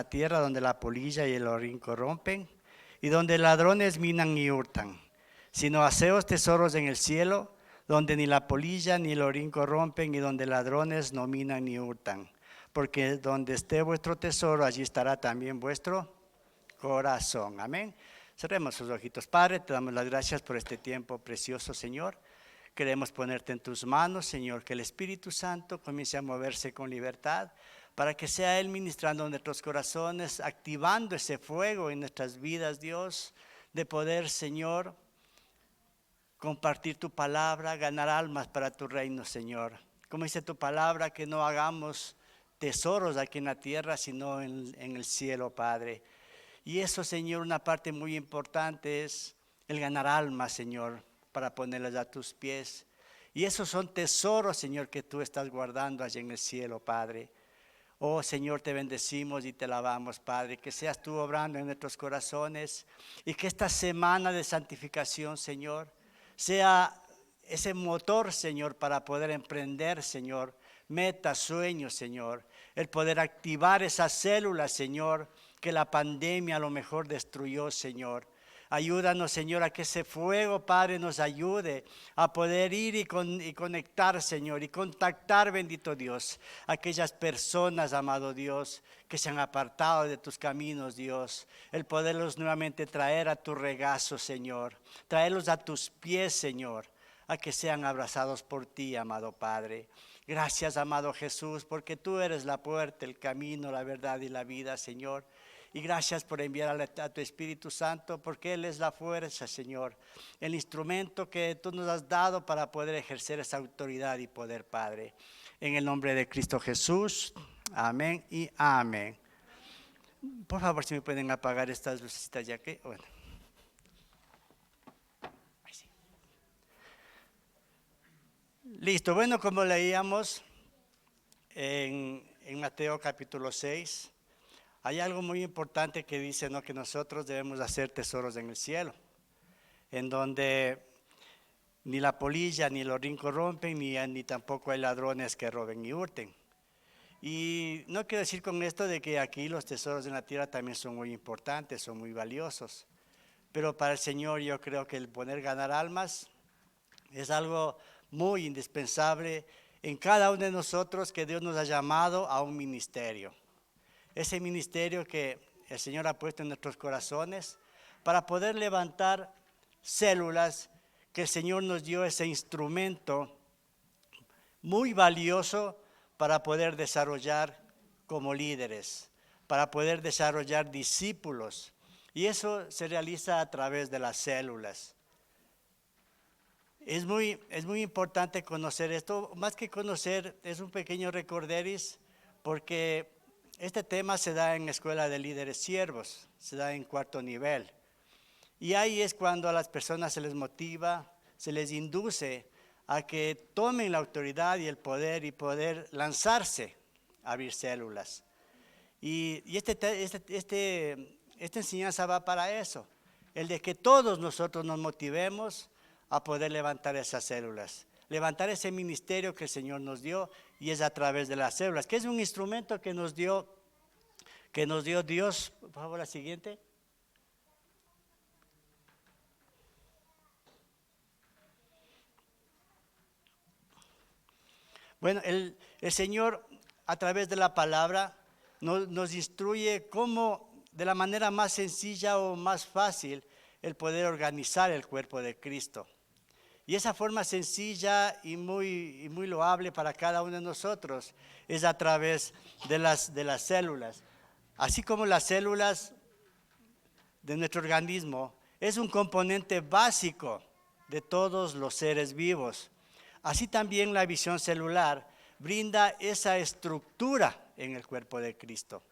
la tierra donde la polilla y el orín corrompen, y donde ladrones minan y hurtan, sino haceos tesoros en el cielo, donde ni la polilla ni el orín corrompen, y donde ladrones no minan ni hurtan. Porque donde esté vuestro tesoro, allí estará también vuestro corazón. Amén. Cerremos sus ojitos. Padre, te damos las gracias por este tiempo precioso, Señor. Queremos ponerte en tus manos, Señor, que el Espíritu Santo comience a moverse con libertad, para que sea Él ministrando en nuestros corazones, activando ese fuego en nuestras vidas, Dios, de poder, Señor, compartir tu palabra, ganar almas para tu reino, Señor. Como dice tu palabra, que no hagamos tesoros aquí en la tierra, sino en el cielo, Padre. Y eso, Señor, una parte muy importante es el ganar almas, Señor, para ponerlas a tus pies. Y esos son tesoros, Señor, que tú estás guardando allá en el cielo, Padre. Oh, Señor, te bendecimos y te alabamos, Padre. Que seas tú obrando en nuestros corazones y que esta semana de santificación, Señor, sea ese motor, Señor, para poder emprender, Señor, metas, sueños, Señor. El poder activar esas células, Señor, que la pandemia a lo mejor destruyó, Señor. Ayúdanos, Señor, a que ese fuego, Padre, nos ayude a poder ir y conectar, Señor, y contactar, bendito Dios, aquellas personas, amado Dios, que se han apartado de tus caminos, Dios. El poderlos nuevamente traer a tu regazo, Señor. Traerlos a tus pies, Señor, a que sean abrazados por ti, amado Padre. Gracias, amado Jesús, porque tú eres la puerta, el camino, la verdad y la vida, Señor. Y gracias por enviar a tu Espíritu Santo, porque Él es la fuerza, Señor, el instrumento que tú nos has dado para poder ejercer esa autoridad y poder, Padre. En el nombre de Cristo Jesús, amén y amén. Por favor, si me pueden apagar estas lucecitas ya que, bueno. Ahí sí. Listo, bueno, como leíamos en Mateo capítulo 6, hay algo muy importante que dice, ¿no?, que nosotros debemos hacer tesoros en el cielo, en donde ni la polilla ni el orín corrompen, ni tampoco hay ladrones que roben ni hurten. Y no quiero decir con esto de que aquí los tesoros en la tierra también son muy importantes, son muy valiosos. Pero para el Señor yo creo que el poder ganar almas es algo muy indispensable en cada uno de nosotros, que Dios nos ha llamado a un ministerio. Ese ministerio que el Señor ha puesto en nuestros corazones para poder levantar células, que el Señor nos dio ese instrumento muy valioso para poder desarrollar como líderes, para poder desarrollar discípulos. Y eso se realiza a través de las células. Es muy importante conocer esto. Más que conocer, es un pequeño recorderis, porque este tema se da en la Escuela de Líderes Siervos, se da en 4º nivel. Y ahí es cuando a las personas se les motiva, se les induce a que tomen la autoridad y el poder y poder lanzarse a abrir células. Y esta enseñanza va para eso, el de que todos nosotros nos motivemos a poder levantar esas células, levantar ese ministerio que el Señor nos dio, y es a través de las células, que es un instrumento que nos dio Dios. Por favor, la siguiente. Bueno, el Señor a través de la palabra nos instruye cómo, de la manera más sencilla o más fácil, el poder organizar el cuerpo de Cristo. Y esa forma sencilla y muy loable para cada uno de nosotros es a través de las células. Así como las células de nuestro organismo es un componente básico de todos los seres vivos, así también la visión celular brinda esa estructura en el cuerpo de Cristo,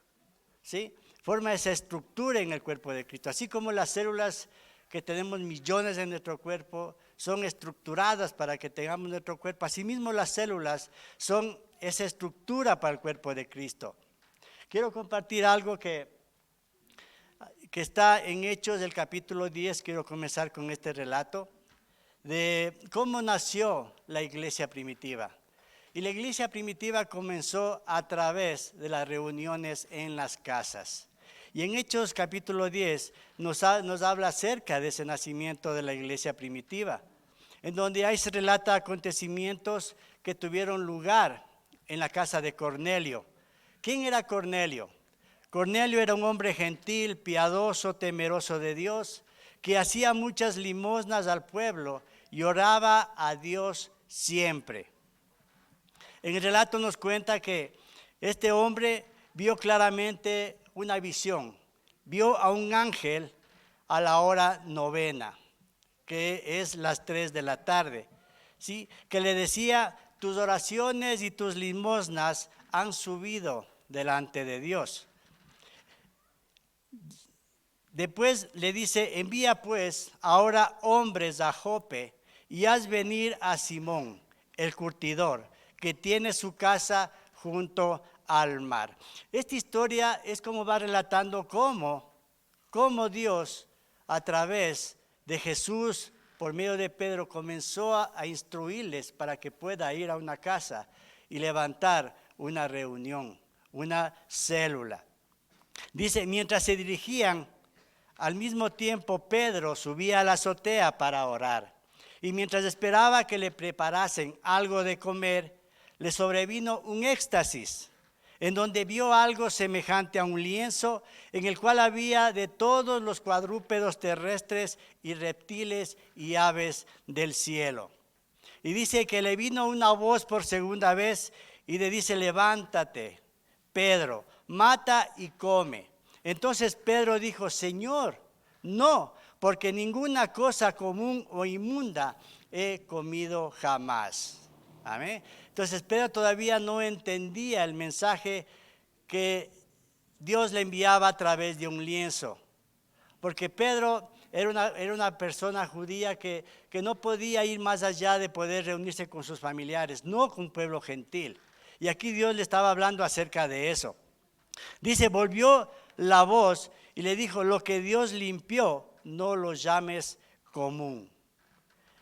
¿sí? Forma esa estructura en el cuerpo de Cristo. Así como las células que tenemos millones en nuestro cuerpo son estructuradas para que tengamos nuestro cuerpo, asimismo las células son esa estructura para el cuerpo de Cristo. Quiero compartir algo que está en Hechos del capítulo 10. Quiero comenzar con este relato de cómo nació la iglesia primitiva. Y la iglesia primitiva comenzó a través de las reuniones en las casas. Y en Hechos capítulo 10 nos habla acerca de ese nacimiento de la iglesia primitiva, en donde ahí se relata acontecimientos que tuvieron lugar en la casa de Cornelio. ¿Quién era Cornelio? Cornelio era un hombre gentil, piadoso, temeroso de Dios, que hacía muchas limosnas al pueblo y oraba a Dios siempre. En el relato nos cuenta que este hombre vio claramente una visión. Vio a un ángel a la hora novena, que es las 3 de la tarde, ¿sí? Que le decía: tus oraciones y tus limosnas han subido delante de Dios. Después le dice: envía pues ahora hombres a Jope y haz venir a Simón, el curtidor, que tiene su casa junto al mar. Esta historia es como va relatando cómo Dios, a través de Jesús, por medio de Pedro, comenzó a instruirles para que pueda ir a una casa y levantar una reunión, una célula. Dice: mientras se dirigían, al mismo tiempo Pedro subía a la azotea para orar. Y mientras esperaba que le preparasen algo de comer, le sobrevino un éxtasis, en donde vio algo semejante a un lienzo, en el cual había de todos los cuadrúpedos terrestres y reptiles y aves del cielo. Y dice que le vino una voz por segunda vez y le dice: levántate, Pedro, mata y come. Entonces Pedro dijo: Señor, no, porque ninguna cosa común o inmunda he comido jamás. Amén. Entonces Pedro todavía no entendía el mensaje que Dios le enviaba a través de un lienzo. Porque Pedro era una persona judía que no podía ir más allá de poder reunirse con sus familiares, no con un pueblo gentil. Y aquí Dios le estaba hablando acerca de eso. Dice: volvió la voz y le dijo: lo que Dios limpió, no lo llames común.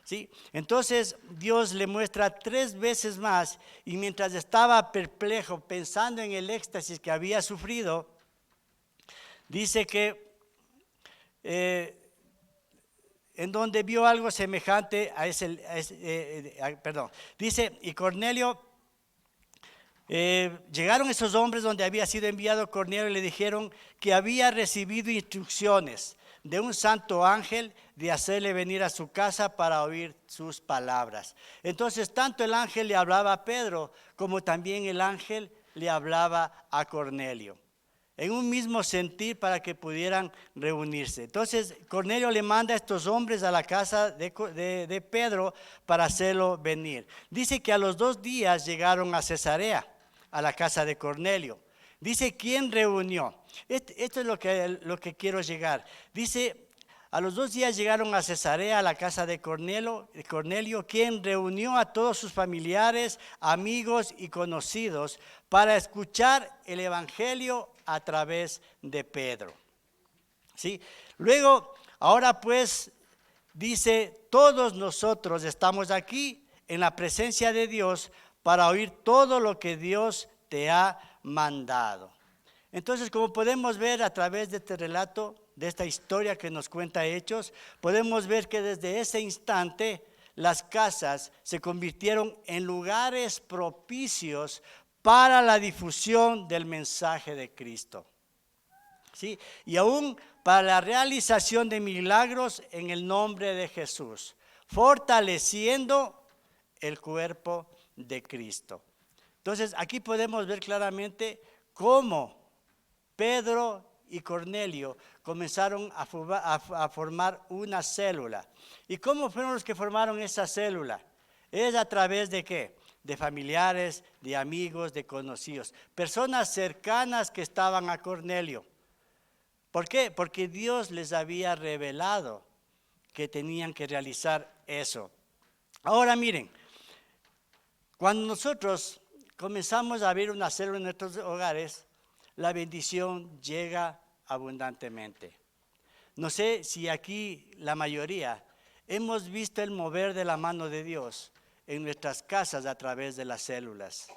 ¿Sí? Entonces Dios le muestra 3 veces más, y mientras estaba perplejo pensando en el éxtasis que había sufrido, dice que en donde vio algo semejante a dice: y Cornelio, llegaron esos hombres donde había sido enviado Cornelio y le dijeron que había recibido instrucciones de un santo ángel de hacerle venir a su casa para oír sus palabras. Entonces tanto el ángel le hablaba a Pedro como también el ángel le hablaba a Cornelio, en un mismo sentir, para que pudieran reunirse. Entonces Cornelio le manda a estos hombres a la casa de Pedro para hacerlo venir. Dice que a los 2 días llegaron a Cesarea, a la casa de Cornelio. Dice: ¿quién reunió? Esto es lo que quiero llegar. Dice: a los 2 días llegaron a Cesarea, a la casa de Cornelio, quien reunió a todos sus familiares, amigos y conocidos para escuchar el evangelio a través de Pedro. ¿Sí? Luego, ahora pues, dice: todos nosotros estamos aquí en la presencia de Dios para oír todo lo que Dios te ha mandado. Entonces, como podemos ver a través de este relato, de esta historia que nos cuenta Hechos, podemos ver que desde ese instante las casas se convirtieron en lugares propicios para la difusión del mensaje de Cristo. ¿Sí? Y aún para la realización de milagros en el nombre de Jesús, fortaleciendo el cuerpo de Cristo. Entonces aquí podemos ver claramente cómo Pedro y Cornelio comenzaron a formar una célula. ¿Y cómo fueron los que formaron esa célula? Es a través de ¿qué? De familiares, de amigos, de conocidos, personas cercanas que estaban a Cornelio. ¿Por qué? Porque Dios les había revelado que tenían que realizar eso. Ahora miren, cuando nosotros comenzamos a abrir una célula en nuestros hogares, la bendición llega abundantemente. No sé si aquí la mayoría hemos visto el mover de la mano de Dios en nuestras casas a través de las células.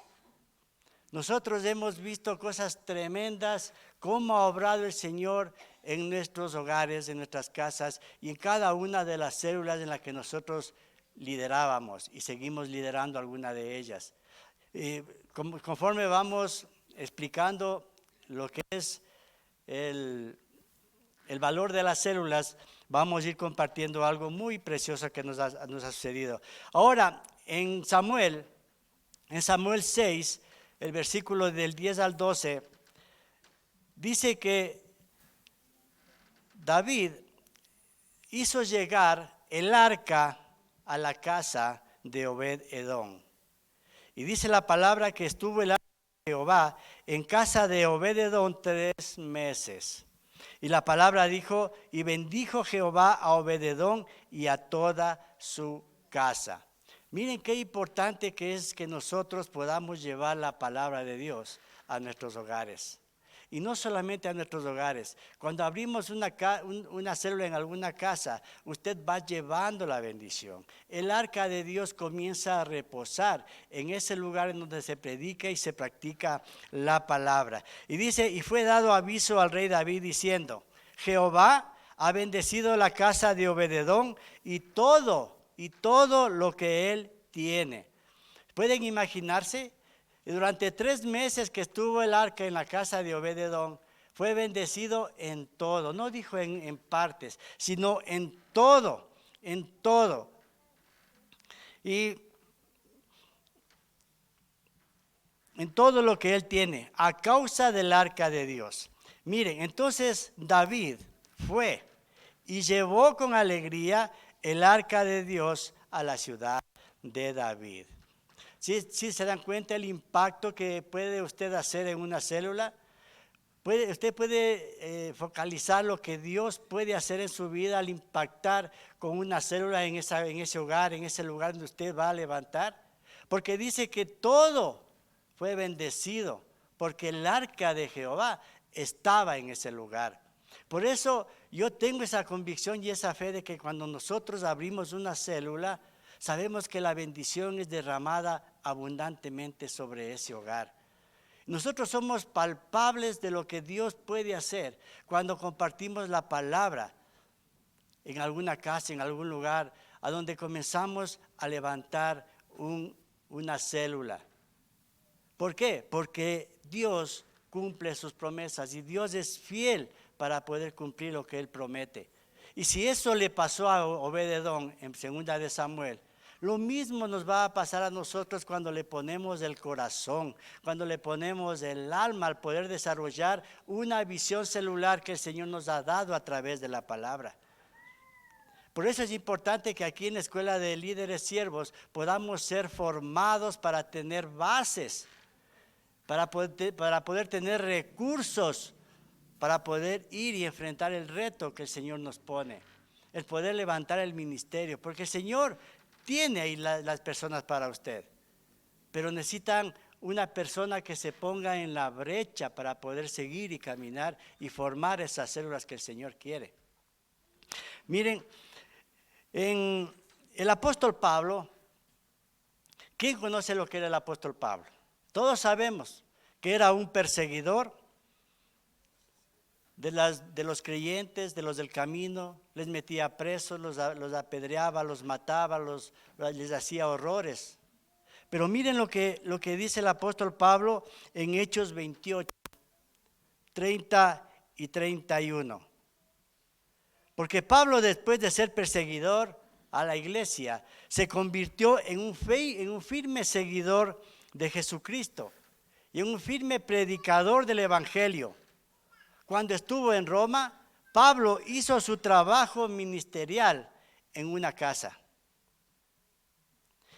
Nosotros hemos visto cosas tremendas, cómo ha obrado el Señor en nuestros hogares, en nuestras casas y en cada una de las células en las que nosotros liderábamos y seguimos liderando alguna de ellas. Conforme vamos explicando lo que es el valor de las células, vamos a ir compartiendo algo muy precioso que nos ha sucedido. Ahora, en Samuel 6, el versículo del 10 al 12, dice que David hizo llegar el arca a la casa de Obed-Edom. Y dice la palabra que estuvo el arca de Jehová en casa de Obed-Edom 3 meses. Y la palabra dijo, y bendijo Jehová a Obed-Edom y a toda su casa. Miren qué importante que es que nosotros podamos llevar la palabra de Dios a nuestros hogares. Y no solamente a nuestros hogares. Cuando abrimos una célula en alguna casa, usted va llevando la bendición. El arca de Dios comienza a reposar en ese lugar en donde se predica y se practica la palabra. Y dice, y fue dado aviso al rey David diciendo, Jehová ha bendecido la casa de Obed-Edom y todo lo que él tiene. ¿Pueden imaginarse? Durante 3 meses que estuvo el arca en la casa de Obed-Edom, fue bendecido en todo. No dijo en partes, sino en todo, en todo. Y en todo lo que él tiene, a causa del arca de Dios. Miren, entonces David fue y llevó con alegría el arca de Dios a la ciudad de David. ¿Sí se dan cuenta el impacto que puede usted hacer en una célula? Usted puede focalizar lo que Dios puede hacer en su vida al impactar con una célula en ese hogar, en ese lugar donde usted va a levantar. Porque dice que todo fue bendecido, porque el arca de Jehová estaba en ese lugar. Por eso yo tengo esa convicción y esa fe de que cuando nosotros abrimos una célula, sabemos que la bendición es derramada abundantemente sobre ese hogar. Nosotros somos palpables de lo que Dios puede hacer cuando compartimos la palabra en alguna casa, en algún lugar, a donde comenzamos a levantar una célula. ¿Por qué? Porque Dios cumple sus promesas y Dios es fiel para poder cumplir lo que Él promete. Y si eso le pasó a Obed-Edom en 2 de Samuel, lo mismo nos va a pasar a nosotros cuando le ponemos el corazón, cuando le ponemos el alma al poder desarrollar una visión celular que el Señor nos ha dado a través de la palabra. Por eso es importante que aquí en la Escuela de Líderes Siervos podamos ser formados para tener bases, para poder tener recursos, para poder ir y enfrentar el reto que el Señor nos pone, el poder levantar el ministerio, porque el Señor tiene ahí las personas para usted, pero necesitan una persona que se ponga en la brecha para poder seguir y caminar y formar esas células que el Señor quiere. Miren, en el apóstol Pablo, ¿quién conoce lo que era el apóstol Pablo? Todos sabemos que era un perseguidor de los creyentes, de los del camino, les metía presos, los apedreaba, los mataba, les hacía horrores. Pero miren lo que dice el apóstol Pablo en Hechos 28, 30 y 31. Porque Pablo, después de ser perseguidor a la iglesia, se convirtió en un firme seguidor de Jesucristo y en un firme predicador del evangelio. Cuando estuvo en Roma, Pablo hizo su trabajo ministerial en una casa.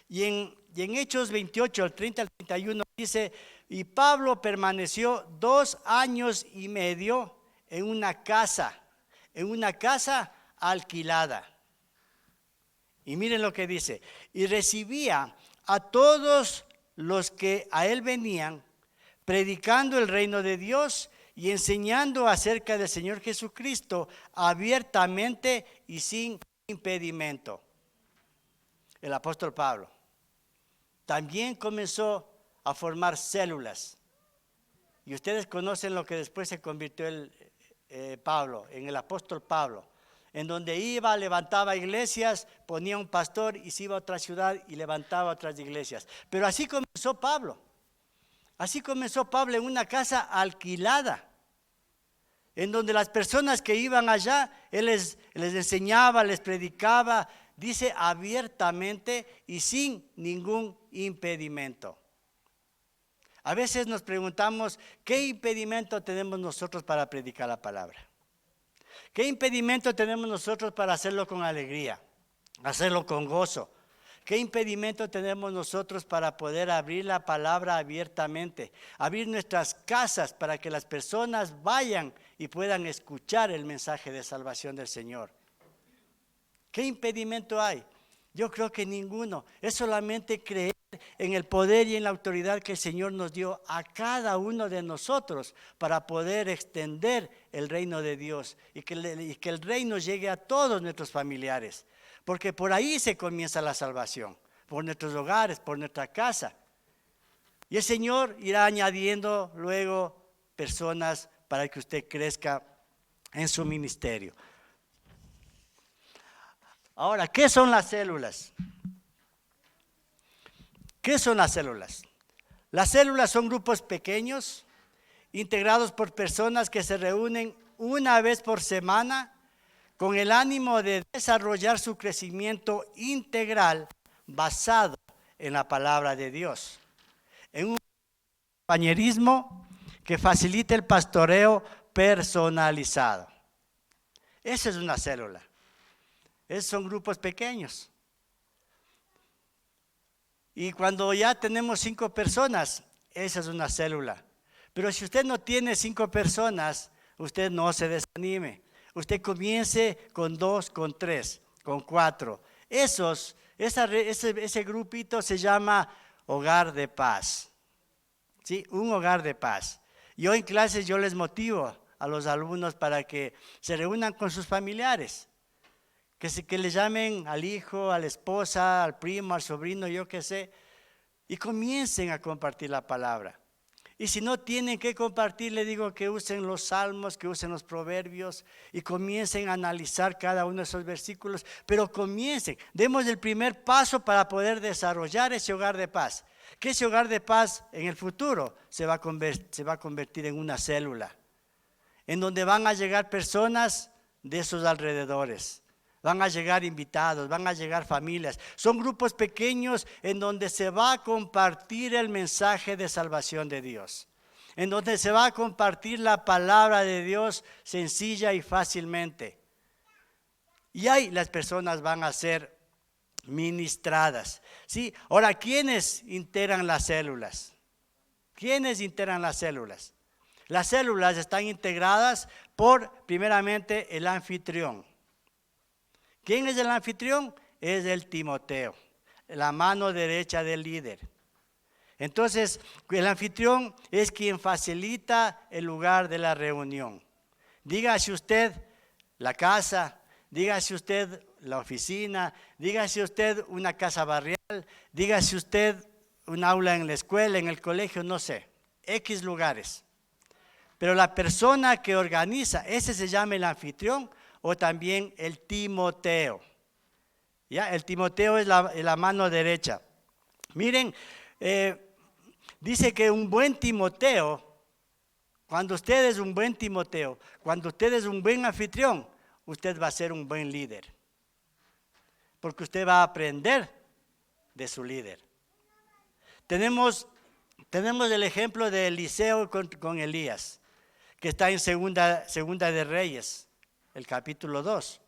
Y en Hechos 28, el 30 al 31 dice, y Pablo permaneció 2 años y medio en una casa alquilada. Y miren lo que dice, y recibía a todos los que a él venían, predicando el reino de Dios y enseñando acerca del Señor Jesucristo abiertamente y sin impedimento. El apóstol Pablo. también comenzó a formar células. Y ustedes conocen lo que después se convirtió Pablo, en el apóstol Pablo, en donde iba, levantaba iglesias, ponía un pastor y se iba a otra ciudad y levantaba otras iglesias. Pero así comenzó Pablo. Así comenzó Pablo en una casa alquilada, en donde las personas que iban allá, él les enseñaba, les predicaba, dice abiertamente y sin ningún impedimento. A veces nos preguntamos, ¿qué impedimento tenemos nosotros para predicar la palabra? ¿Qué impedimento tenemos nosotros para hacerlo con alegría, hacerlo con gozo? ¿Qué impedimento tenemos nosotros para poder abrir la palabra abiertamente? Abrir nuestras casas para que las personas vayan y puedan escuchar el mensaje de salvación del Señor. ¿Qué impedimento hay? Yo creo que ninguno. Es solamente creer en el poder y en la autoridad que el Señor nos dio a cada uno de nosotros para poder extender el reino de Dios y que el reino llegue a todos nuestros familiares. Porque por ahí se comienza la salvación, por nuestros hogares, por nuestra casa. Y el Señor irá añadiendo luego personas para que usted crezca en su ministerio. Ahora, ¿qué son las células? ¿Qué son las células? Las células son grupos pequeños, integrados por personas que se reúnen una vez por semana con el ánimo de desarrollar su crecimiento integral basado en la palabra de Dios. En un compañerismo que facilite el pastoreo personalizado. Esa es una célula. Esos son grupos pequeños. Y cuando ya tenemos 5 personas, esa es una célula. Pero si usted no tiene 5 personas, usted no se desanime. Usted comience con 2, con 3, con 4. Ese grupito se llama hogar de paz. ¿Sí? Un hogar de paz. Yo en clases yo les motivo a los alumnos para que se reúnan con sus familiares. Que le llamen al hijo, a la esposa, al primo, al sobrino, yo qué sé, y comiencen a compartir la palabra. Y si no tienen que compartir, le digo que usen los salmos, que usen los proverbios y comiencen a analizar cada uno de esos versículos, pero comiencen, demos el primer paso para poder desarrollar ese hogar de paz. Que ese hogar de paz en el futuro se va a convertir en una célula, en donde van a llegar personas de esos alrededores. Van a llegar invitados, van a llegar familias. Son grupos pequeños en donde se va a compartir el mensaje de salvación de Dios. En donde se va a compartir la palabra de Dios sencilla y fácilmente. Y ahí las personas van a ser ministradas. ¿Sí? Ahora, ¿quiénes integran las células? ¿Quiénes integran las células? Las células están integradas por, primeramente, el anfitrión. ¿Quién es el anfitrión? Es el Timoteo, la mano derecha del líder. Entonces, el anfitrión es quien facilita el lugar de la reunión. Dígase usted la casa, dígase usted la oficina, dígase usted una casa barrial, dígase usted un aula en la escuela, en el colegio, no sé, X lugares. Pero la persona que organiza, ese se llama el anfitrión, o también el Timoteo. ¿Ya? El Timoteo es la mano derecha. Miren, dice que un buen Timoteo, cuando usted es un buen Timoteo, cuando usted es un buen anfitrión, usted va a ser un buen líder. Porque usted va a aprender de su líder. Tenemos el ejemplo de Eliseo con Elías, que está en segunda de Reyes. El capítulo 2.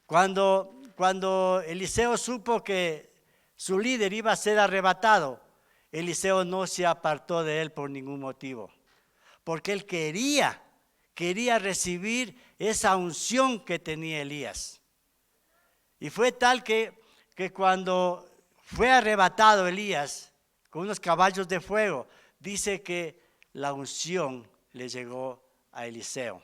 Cuando Eliseo supo que su líder iba a ser arrebatado, Eliseo no se apartó de él por ningún motivo. Porque él quería recibir esa unción que tenía Elías. Y fue tal que cuando fue arrebatado Elías con unos caballos de fuego, dice que la unción le llegó a Eliseo.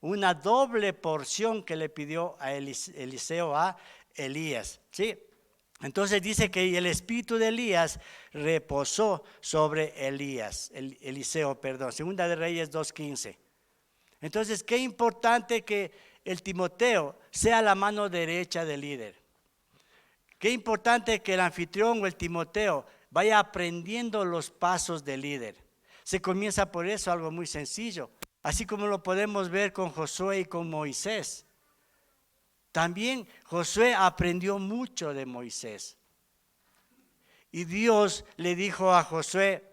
Una doble porción que le pidió a Eliseo a Elías, ¿sí? Entonces dice que el espíritu de Elías reposó sobre Eliseo, Segunda de Reyes 2:15. Entonces, qué importante que el Timoteo sea la mano derecha del líder. Qué importante que el anfitrión o el Timoteo vaya aprendiendo los pasos del líder. Se comienza por eso, algo muy sencillo. Así como lo podemos ver con Josué y con Moisés. También Josué aprendió mucho de Moisés. Y Dios le dijo a Josué,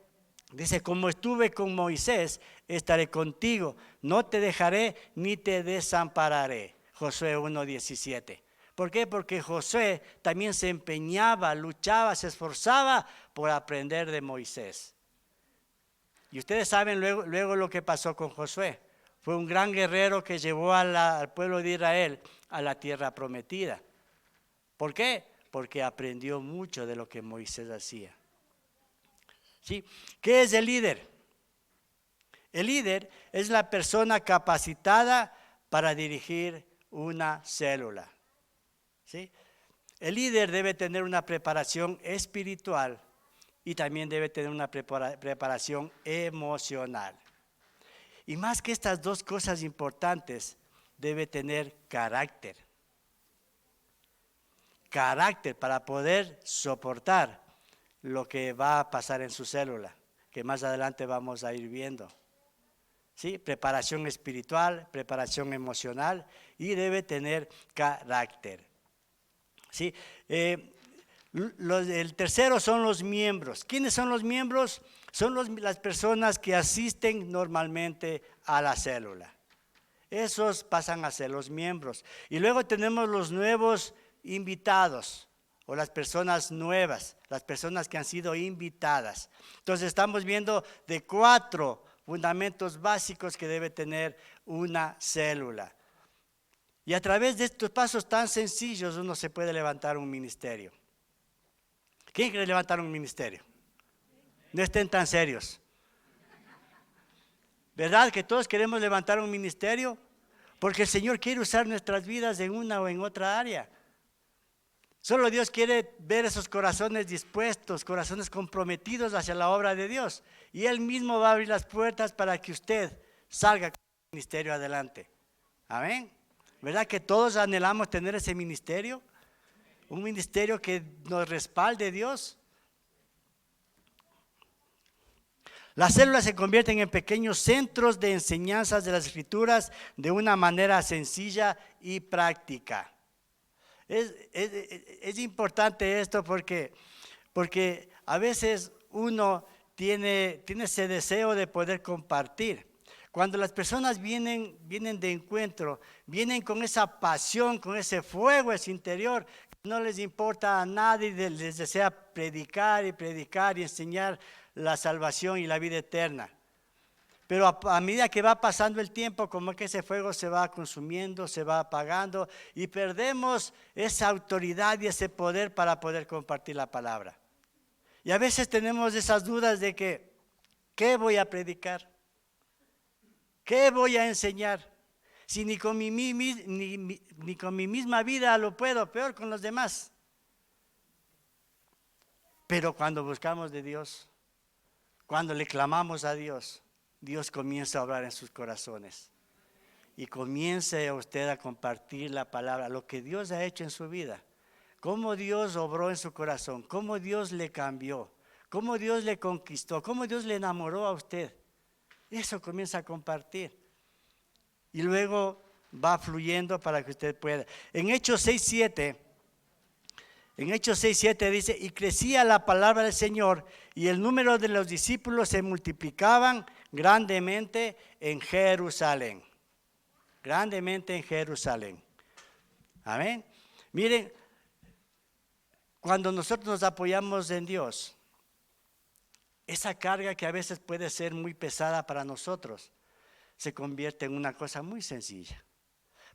dice, como estuve con Moisés, estaré contigo. No te dejaré ni te desampararé. Josué 1:17. ¿Por qué? Porque Josué también se empeñaba, luchaba, se esforzaba por aprender de Moisés. Y ustedes saben luego lo que pasó con Josué. Fue un gran guerrero que llevó al pueblo de Israel a la tierra prometida. ¿Por qué? Porque aprendió mucho de lo que Moisés hacía. ¿Sí? ¿Qué es el líder? El líder es la persona capacitada para dirigir una célula. ¿Sí? El líder debe tener una preparación espiritual y también debe tener una preparación emocional. Y más que estas dos cosas importantes, debe tener carácter. Carácter para poder soportar lo que va a pasar en su célula, que más adelante vamos a ir viendo. ¿Sí? Preparación espiritual, preparación emocional y debe tener carácter. ¿Sí? El tercero son los miembros. ¿Quiénes son los miembros? Son las personas que asisten normalmente a la célula. Esos pasan a ser los miembros. Y luego tenemos los nuevos invitados o las personas nuevas, las personas que han sido invitadas. Entonces estamos viendo de 4 fundamentos básicos que debe tener una célula. Y a través de estos pasos tan sencillos uno se puede levantar un ministerio. ¿Quién quiere levantar un ministerio? No estén tan serios. ¿Verdad que todos queremos levantar un ministerio? Porque el Señor quiere usar nuestras vidas en una o en otra área. Solo Dios quiere ver esos corazones dispuestos, corazones comprometidos hacia la obra de Dios. Y Él mismo va a abrir las puertas para que usted salga con el ministerio adelante. Amén. ¿Verdad que todos anhelamos tener ese ministerio? Un ministerio que nos respalde Dios. Las células se convierten en pequeños centros de enseñanzas de las Escrituras de una manera sencilla y práctica. Es importante esto porque a veces uno tiene ese deseo de poder compartir. Cuando las personas vienen de encuentro, vienen con esa pasión, con ese fuego en su interior, no les importa a nadie, les desea predicar y enseñar la salvación y la vida eterna. Pero a medida que va pasando el tiempo, como que ese fuego se va consumiendo, se va apagando y perdemos esa autoridad y ese poder para poder compartir la palabra. Y a veces tenemos esas dudas de que, ¿qué voy a predicar? ¿Qué voy a enseñar? Si ni con ni con mi misma vida lo puedo, peor con los demás. Pero cuando buscamos de Dios, cuando le clamamos a Dios, Dios comienza a obrar en sus corazones. Y comience usted a compartir la palabra, lo que Dios ha hecho en su vida. Cómo Dios obró en su corazón, cómo Dios le cambió, cómo Dios le conquistó, cómo Dios le enamoró a usted. Eso comienza a compartir. Y luego va fluyendo para que usted pueda. En Hechos 6:7 dice, y crecía la palabra del Señor y el número de los discípulos se multiplicaban grandemente en Jerusalén. Grandemente en Jerusalén. Amén. Miren, cuando nosotros nos apoyamos en Dios, esa carga que a veces puede ser muy pesada para nosotros, se convierte en una cosa muy sencilla.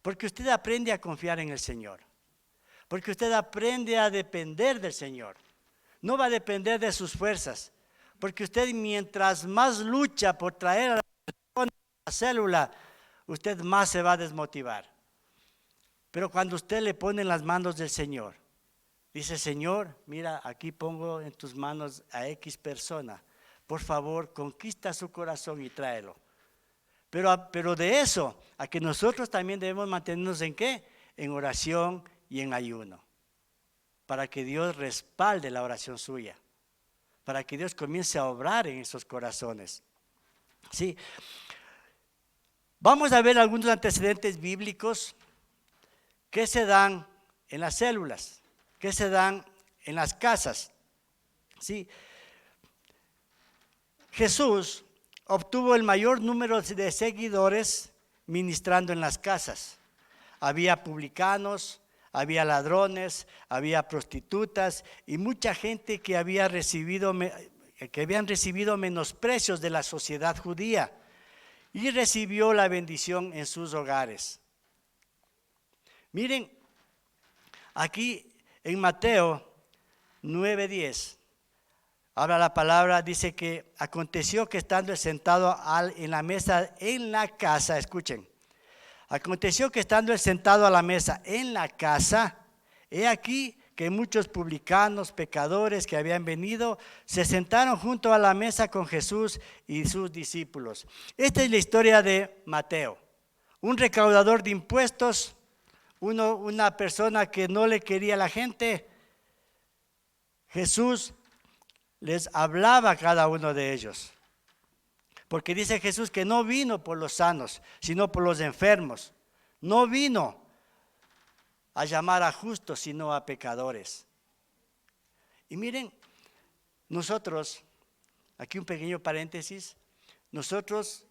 Porque usted aprende a confiar en el Señor. Porque usted aprende a depender del Señor. No va a depender de sus fuerzas. Porque usted mientras más lucha por traer a la célula, usted más se va a desmotivar. Pero cuando usted le pone en las manos del Señor, Dice, Señor, mira, aquí pongo en tus manos a X persona. Por favor, conquista su corazón y tráelo. Pero de eso, a que nosotros también debemos mantenernos ¿en qué? En oración y en ayuno. Para que Dios respalde la oración suya. Para que Dios comience a obrar en esos corazones. Sí. Vamos a ver algunos antecedentes bíblicos que se dan en las células, que se dan en las casas. Sí. Jesús obtuvo el mayor número de seguidores ministrando en las casas. Había publicanos, había ladrones, había prostitutas y mucha gente que habían recibido menosprecios de la sociedad judía y recibió la bendición en sus hogares. Miren, aquí en Mateo 9:10, habla la palabra, dice que aconteció que estando sentado en la mesa en la casa, escuchen, aconteció que estando él sentado a la mesa en la casa, he aquí que muchos publicanos, pecadores que habían venido, se sentaron junto a la mesa con Jesús y sus discípulos. Esta es la historia de Mateo, un recaudador de impuestos, una persona que no le quería a la gente. Jesús les hablaba a cada uno de ellos. Porque dice Jesús que no vino por los sanos, sino por los enfermos. No vino a llamar a justos, sino a pecadores. Y miren, nosotros, aquí un pequeño paréntesis, nosotros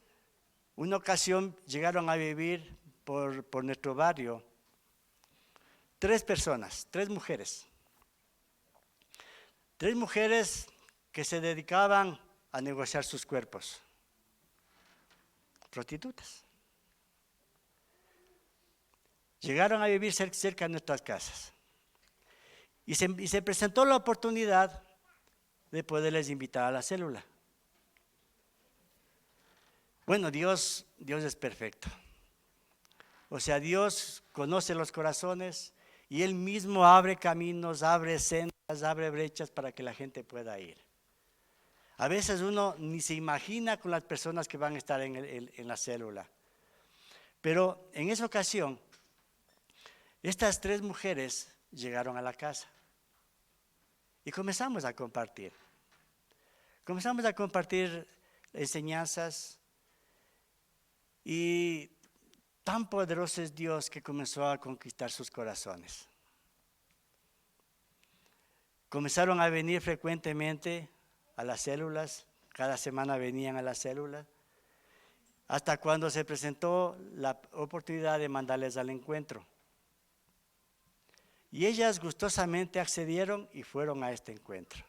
una ocasión llegaron a vivir por nuestro barrio 3 personas, 3 mujeres. 3 mujeres que se dedicaban a negociar sus cuerpos. Prostitutas. Llegaron a vivir cerca de nuestras casas. Y se presentó la oportunidad de poderles invitar a la célula. Bueno, Dios es perfecto. O sea, Dios conoce los corazones y Él mismo abre caminos, abre sendas, abre brechas para que la gente pueda ir. A veces uno ni se imagina con las personas que van a estar en la célula. Pero en esa ocasión, estas 3 mujeres llegaron a la casa y comenzamos a compartir. Comenzamos a compartir enseñanzas y tan poderoso es Dios que comenzó a conquistar sus corazones. Comenzaron a venir frecuentemente a las células, cada semana venían a la célula, hasta cuando se presentó la oportunidad de mandarles al encuentro. Y ellas gustosamente accedieron y fueron a este encuentro.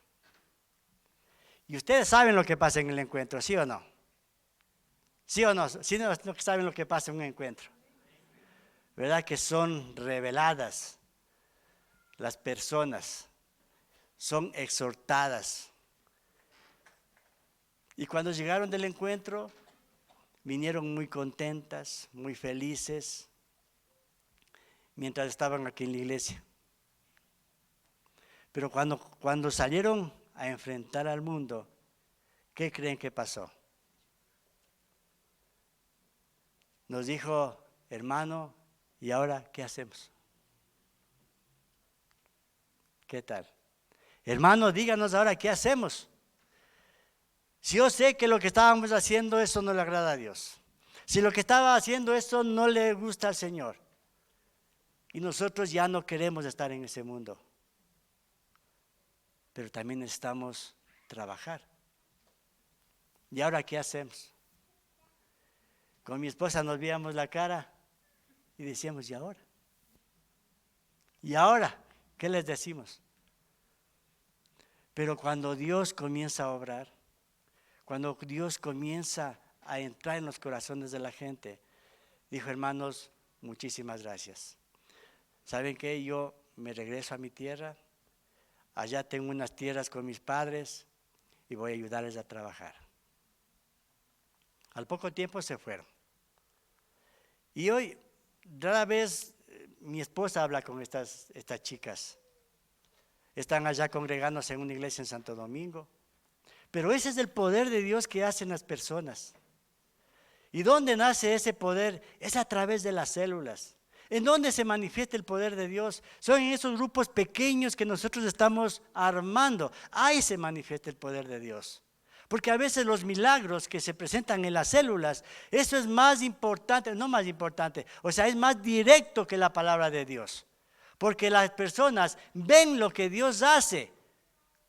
Y ustedes saben lo que pasa en el encuentro, ¿sí o no? ¿Sí o no? ¿Sí no saben lo que pasa en un encuentro? ¿Verdad que son reveladas las personas? Son exhortadas. Y cuando llegaron del encuentro, vinieron muy contentas, muy felices, mientras estaban aquí en la iglesia. Pero cuando salieron a enfrentar al mundo, ¿qué creen que pasó? Nos dijo, hermano, ¿y ahora qué hacemos? ¿Qué tal? Hermano, díganos ahora qué hacemos. Si yo sé que lo que estábamos haciendo, eso no le agrada a Dios. Si lo que estaba haciendo, eso no le gusta al Señor. Y nosotros ya no queremos estar en ese mundo. Pero también necesitamos trabajar. ¿Y ahora qué hacemos? Con mi esposa nos veíamos la cara y decíamos, ¿y ahora? ¿Y ahora? ¿Qué les decimos? Pero cuando Dios comienza a obrar, cuando Dios comienza a entrar en los corazones de la gente, dijo, hermanos, muchísimas gracias. ¿Saben qué? Yo me regreso a mi tierra, allá tengo unas tierras con mis padres y voy a ayudarles a trabajar. Al poco tiempo se fueron. Y hoy, rara vez, mi esposa habla con estas chicas. están allá congregándose en una iglesia en Santo Domingo. Pero ese es el poder de Dios que hacen las personas. ¿Y dónde nace ese poder? Es a través de las células. ¿En dónde se manifiesta el poder de Dios? Son en esos grupos pequeños que nosotros estamos armando. Ahí se manifiesta el poder de Dios. Porque a veces los milagros que se presentan en las células, eso es más importante, no más importante, o sea, es más directo que la palabra de Dios. Porque las personas ven lo que Dios hace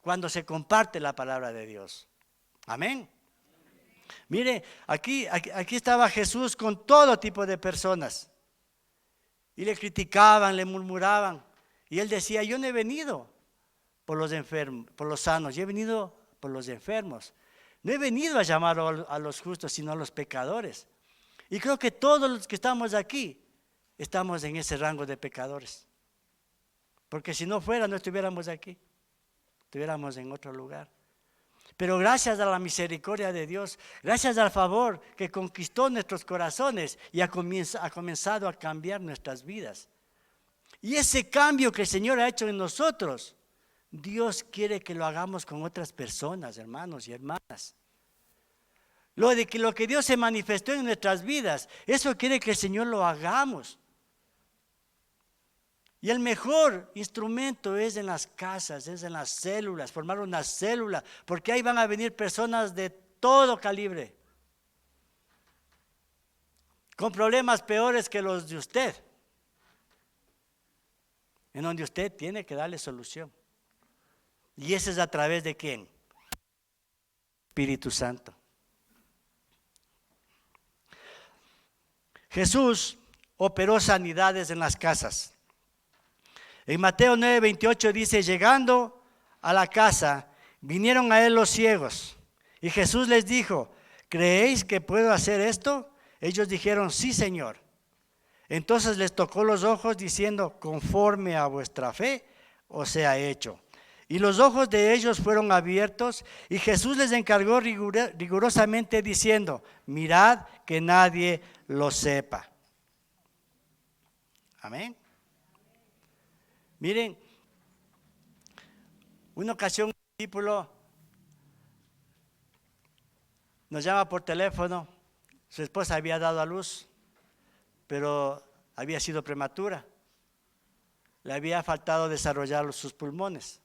cuando se comparte la palabra de Dios. Amén. Mire, aquí estaba Jesús con todo tipo de personas. Y le criticaban, le murmuraban. Y él decía, yo no he venido por los enfermos, por los sanos, yo he venido por los enfermos. No he venido a llamar a los justos, sino a los pecadores. Y creo que todos los que estamos aquí, estamos en ese rango de pecadores. Porque si no fuera, no estuviéramos aquí. Estuviéramos en otro lugar. Pero gracias a la misericordia de Dios, gracias al favor que conquistó nuestros corazones y ha comenzado a cambiar nuestras vidas. Y ese cambio que el Señor ha hecho en nosotros, Dios quiere que lo hagamos con otras personas, hermanos y hermanas. Lo que Dios se manifestó en nuestras vidas, eso quiere que el Señor lo hagamos. Y el mejor instrumento es en las casas, es en las células, formar una célula, porque ahí van a venir personas de todo calibre, con problemas peores que los de usted, en donde usted tiene que darle solución. Y ese es a través de ¿quién? Espíritu Santo. Jesús operó sanidades en las casas. En Mateo 9:28 dice, llegando a la casa, vinieron a él los ciegos. Y Jesús les dijo, ¿creéis que puedo hacer esto? Ellos dijeron, sí, Señor. Entonces les tocó los ojos diciendo, conforme a vuestra fe os sea hecho. Y los ojos de ellos fueron abiertos y Jesús les encargó rigurosamente diciendo, mirad que nadie lo sepa. Amén. Miren, una ocasión un discípulo nos llama por teléfono, su esposa había dado a luz, pero había sido prematura, le había faltado desarrollar sus pulmones.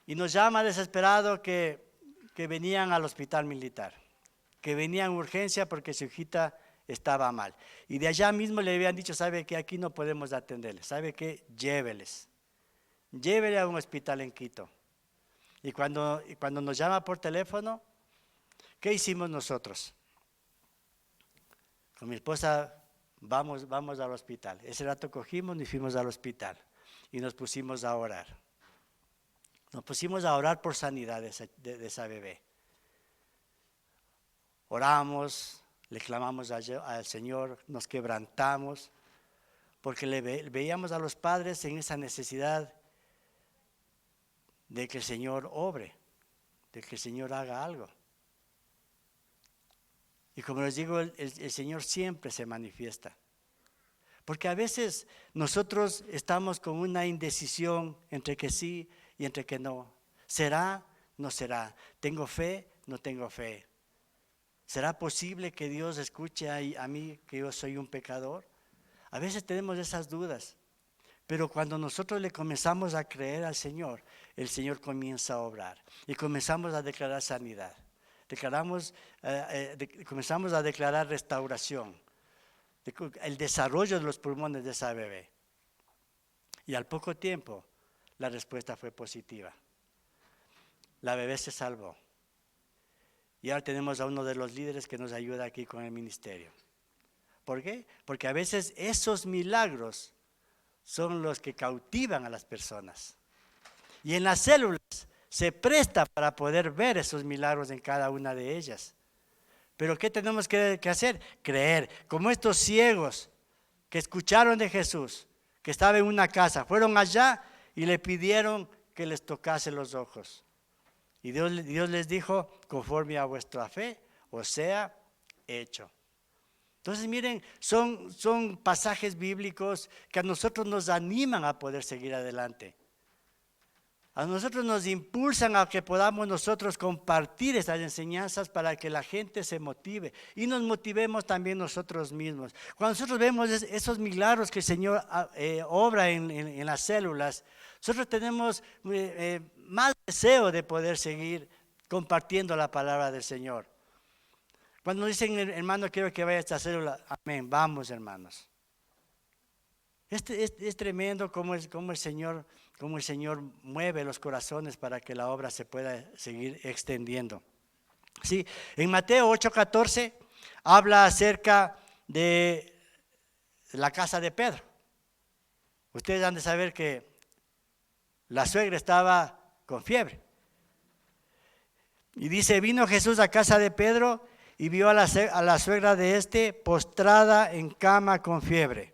Y nos llama desesperado que venían al hospital militar, que venían en urgencia porque su hijita estaba mal. Y de allá mismo le habían dicho, ¿sabe que aquí no podemos atenderles? ¿Sabe qué? Llévele a un hospital en Quito. Y cuando nos llama por teléfono, ¿qué hicimos nosotros? Con mi esposa vamos al hospital. Ese rato cogimos y fuimos al hospital y nos pusimos a orar. Nos pusimos a orar por sanidad de esa bebé. Oramos, le clamamos al Señor, nos quebrantamos, porque veíamos a los padres en esa necesidad de que el Señor obre, de que el Señor haga algo. Y como les digo, el Señor siempre se manifiesta. Porque a veces nosotros estamos con una indecisión entre que sí y entre que no. ¿Será? No será. ¿Tengo fe? No tengo fe. ¿Será posible que Dios escuche a mí que yo soy un pecador? A veces tenemos esas dudas, pero cuando nosotros le comenzamos a creer al Señor, el Señor comienza a obrar y comenzamos a declarar sanidad. Comenzamos a declarar restauración, el desarrollo de los pulmones de esa bebé. Y al poco tiempo, la respuesta fue positiva. La bebé se salvó. Y ahora tenemos a uno de los líderes que nos ayuda aquí con el ministerio. ¿Por qué? Porque a veces esos milagros son los que cautivan a las personas. Y en las células se presta para poder ver esos milagros en cada una de ellas. Pero ¿qué tenemos que hacer? Creer. Como estos ciegos que escucharon de Jesús, que estaba en una casa, fueron allá y le pidieron que les tocase los ojos. Y Dios les dijo, conforme a vuestra fe, os sea hecho. Entonces miren, son pasajes bíblicos que a nosotros nos animan a poder seguir adelante. A nosotros nos impulsan a que podamos nosotros compartir estas enseñanzas para que la gente se motive y nos motivemos también nosotros mismos. Cuando nosotros vemos esos milagros que el Señor obra en las células, nosotros tenemos más deseo de poder seguir compartiendo la palabra del Señor. Cuando nos dicen, hermano, quiero que vaya a esta célula, amén, vamos, hermanos. Es tremendo cómo el Señor mueve los corazones para que la obra se pueda seguir extendiendo. Sí, en Mateo 8:14 habla acerca de la casa de Pedro. Ustedes han de saber que la suegra estaba con fiebre. Y dice, vino Jesús a casa de Pedro y vio a la suegra de éste postrada en cama con fiebre.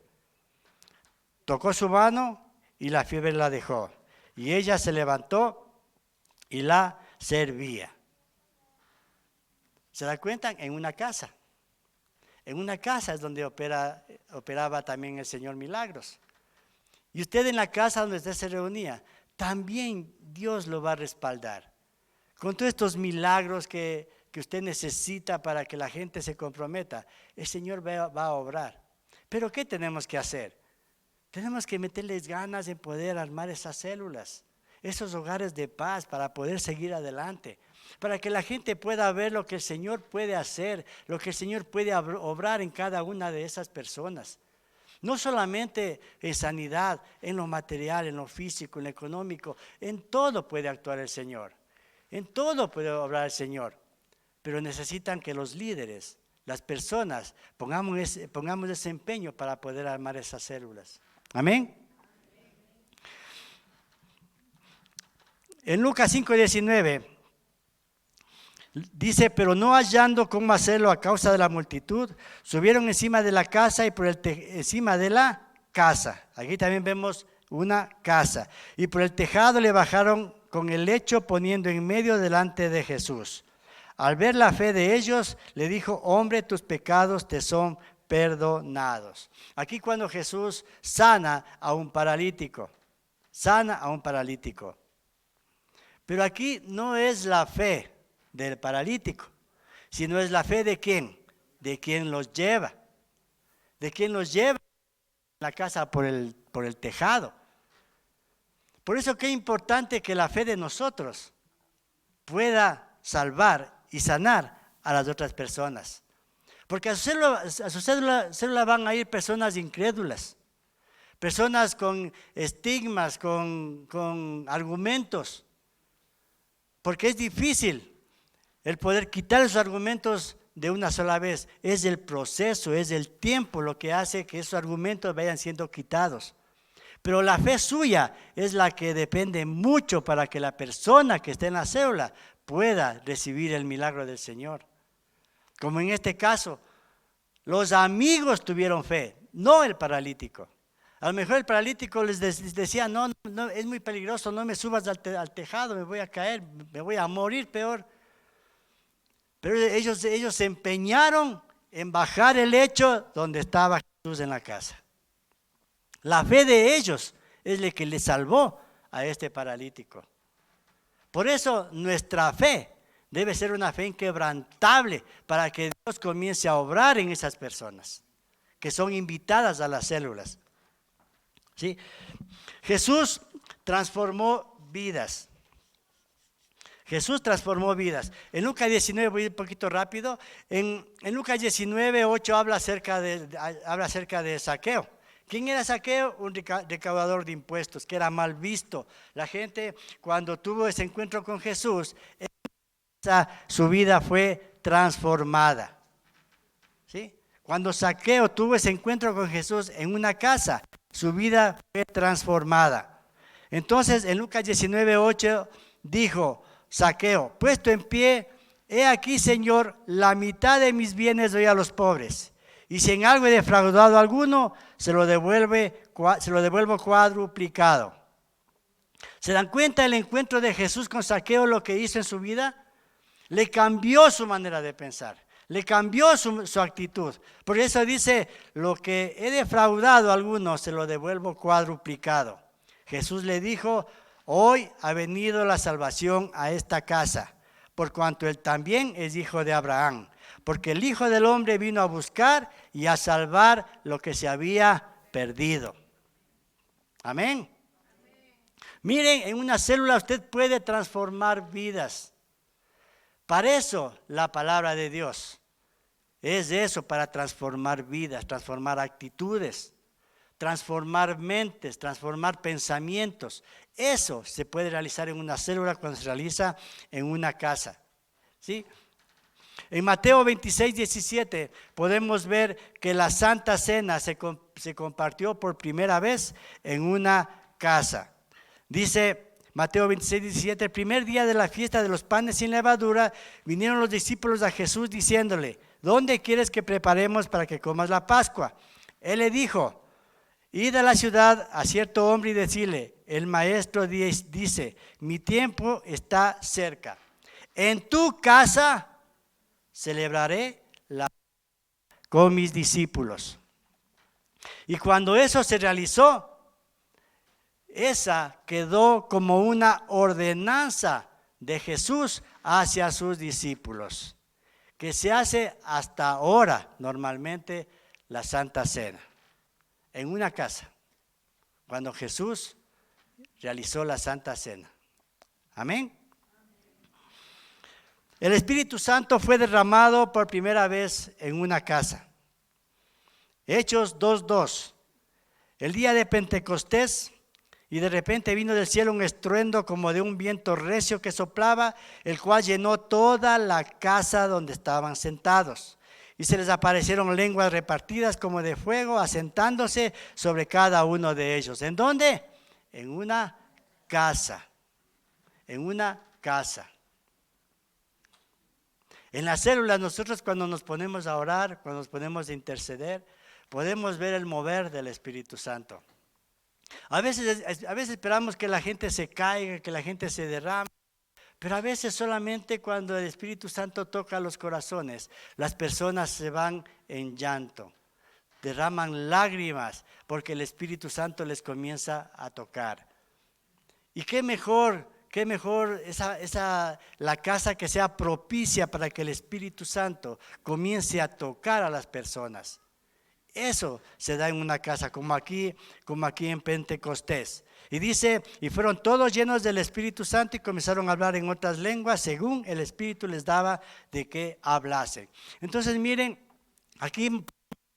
Tocó su mano y la fiebre la dejó. Y ella se levantó y la servía. ¿Se da cuenta? En una casa. En una casa es donde operaba también el Señor milagros. Y usted en la casa donde usted se reunía, también Dios lo va a respaldar. Con todos estos milagros que usted necesita para que la gente se comprometa, el Señor va a obrar. Pero ¿qué tenemos que hacer? Tenemos que meterles ganas en poder armar esas células, esos hogares de paz para poder seguir adelante, para que la gente pueda ver lo que el Señor puede hacer, lo que el Señor puede obrar en cada una de esas personas. No solamente en sanidad, en lo material, en lo físico, en lo económico, en todo puede actuar el Señor, en todo puede obrar el Señor, pero necesitan que los líderes, las personas, pongamos ese empeño para poder armar esas células. Amén. En Lucas 5:19 dice, pero no hallando cómo hacerlo a causa de la multitud, subieron encima de la casa y por encima de la casa. Aquí también vemos una casa. Y por el tejado le bajaron con el lecho poniendo en medio delante de Jesús. Al ver la fe de ellos, le dijo, hombre, tus pecados te son perdonados. Aquí cuando Jesús sana a un paralítico, pero aquí no es la fe del paralítico, sino es la fe de quién, de quien los lleva, a la casa por el tejado. Por eso qué importante que la fe de nosotros pueda salvar y sanar a las otras personas. Porque a su célula van a ir personas incrédulas, personas con estigmas, con argumentos, porque es difícil el poder quitar esos argumentos de una sola vez. Es el proceso, es el tiempo lo que hace que esos argumentos vayan siendo quitados. Pero la fe suya es la que depende mucho para que la persona que esté en la célula pueda recibir el milagro del Señor. Como en este caso, los amigos tuvieron fe, no el paralítico. A lo mejor el paralítico les decía, no, es muy peligroso, no me subas al tejado, me voy a caer, me voy a morir peor. Pero ellos se empeñaron en bajar el lecho donde estaba Jesús en la casa. La fe de ellos es la que le salvó a este paralítico. Por eso nuestra fe debe ser una fe inquebrantable para que Dios comience a obrar en esas personas que son invitadas a las células. ¿Sí? Jesús transformó vidas. En Lucas 19, voy a ir un poquito rápido. En Lucas 19:8 habla acerca de Zaqueo. ¿Quién era Zaqueo? Un recaudador de impuestos, que era mal visto. La gente, cuando tuvo ese encuentro con Jesús, su vida fue transformada. ¿Sí? Cuando Zaqueo tuvo ese encuentro con Jesús en una casa, su vida fue transformada. Entonces, en Lucas 19:8 dijo Zaqueo, puesto en pie, he aquí, Señor, la mitad de mis bienes doy a los pobres. Y si en algo he defraudado a alguno, se lo devuelvo cuadruplicado. ¿Se dan cuenta el encuentro de Jesús con Zaqueo, lo que hizo en su vida? Le cambió su manera de pensar, le cambió su actitud. Por eso dice, lo que he defraudado a alguno, se lo devuelvo cuadruplicado. Jesús le dijo, hoy ha venido la salvación a esta casa, por cuanto él también es hijo de Abraham, porque el Hijo del Hombre vino a buscar y a salvar lo que se había perdido. Amén. Miren, en una célula usted puede transformar vidas. Para eso la palabra de Dios es eso, para transformar vidas, transformar actitudes, transformar mentes, transformar pensamientos. Eso se puede realizar en una célula cuando se realiza en una casa. ¿Sí? En Mateo 26, 17 podemos ver que la Santa Cena se compartió por primera vez en una casa. Dice Mateo 26, 17, el primer día de la fiesta de los panes sin levadura, vinieron los discípulos a Jesús diciéndole, ¿dónde quieres que preparemos para que comas la Pascua? Él le dijo, id a la ciudad a cierto hombre y decirle, el maestro dice, mi tiempo está cerca. En tu casa celebraré la Pascua con mis discípulos. Y cuando eso se realizó, esa quedó como una ordenanza de Jesús hacia sus discípulos, que se hace hasta ahora normalmente la Santa Cena, en una casa, cuando Jesús realizó la Santa Cena. Amén. El Espíritu Santo fue derramado por primera vez en una casa. Hechos 2:2. El día de Pentecostés, y de repente vino del cielo un estruendo como de un viento recio que soplaba, el cual llenó toda la casa donde estaban sentados. Y se les aparecieron lenguas repartidas como de fuego, asentándose sobre cada uno de ellos. ¿En dónde? En una casa. En una casa. En las células nosotros cuando nos ponemos a orar, cuando nos ponemos a interceder, podemos ver el mover del Espíritu Santo. A veces esperamos que la gente se caiga, que la gente se derrame, pero a veces solamente cuando el Espíritu Santo toca los corazones, las personas se van en llanto, derraman lágrimas porque el Espíritu Santo les comienza a tocar. Y qué mejor la casa que sea propicia para que el Espíritu Santo comience a tocar a las personas. Eso se da en una casa, como aquí en Pentecostés. Y dice, y fueron todos llenos del Espíritu Santo y comenzaron a hablar en otras lenguas según el Espíritu les daba de que hablasen. Entonces miren, aquí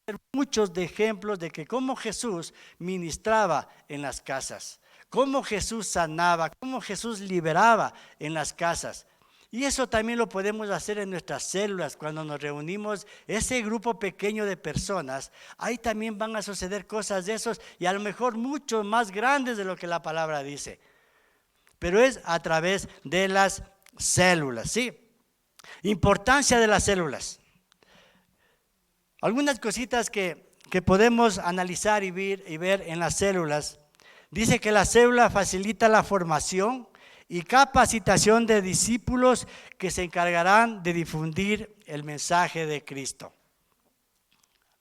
hay muchos de ejemplos de que cómo Jesús ministraba en las casas, cómo Jesús sanaba, cómo Jesús liberaba en las casas. Y eso también lo podemos hacer en nuestras células, cuando nos reunimos, ese grupo pequeño de personas, ahí también van a suceder cosas de esos y a lo mejor mucho más grandes de lo que la palabra dice. Pero es a través de las células, ¿sí? Importancia de las células. Algunas cositas que podemos analizar y ver en las células. Dice que la célula facilita la formación y capacitación de discípulos que se encargarán de difundir el mensaje de Cristo.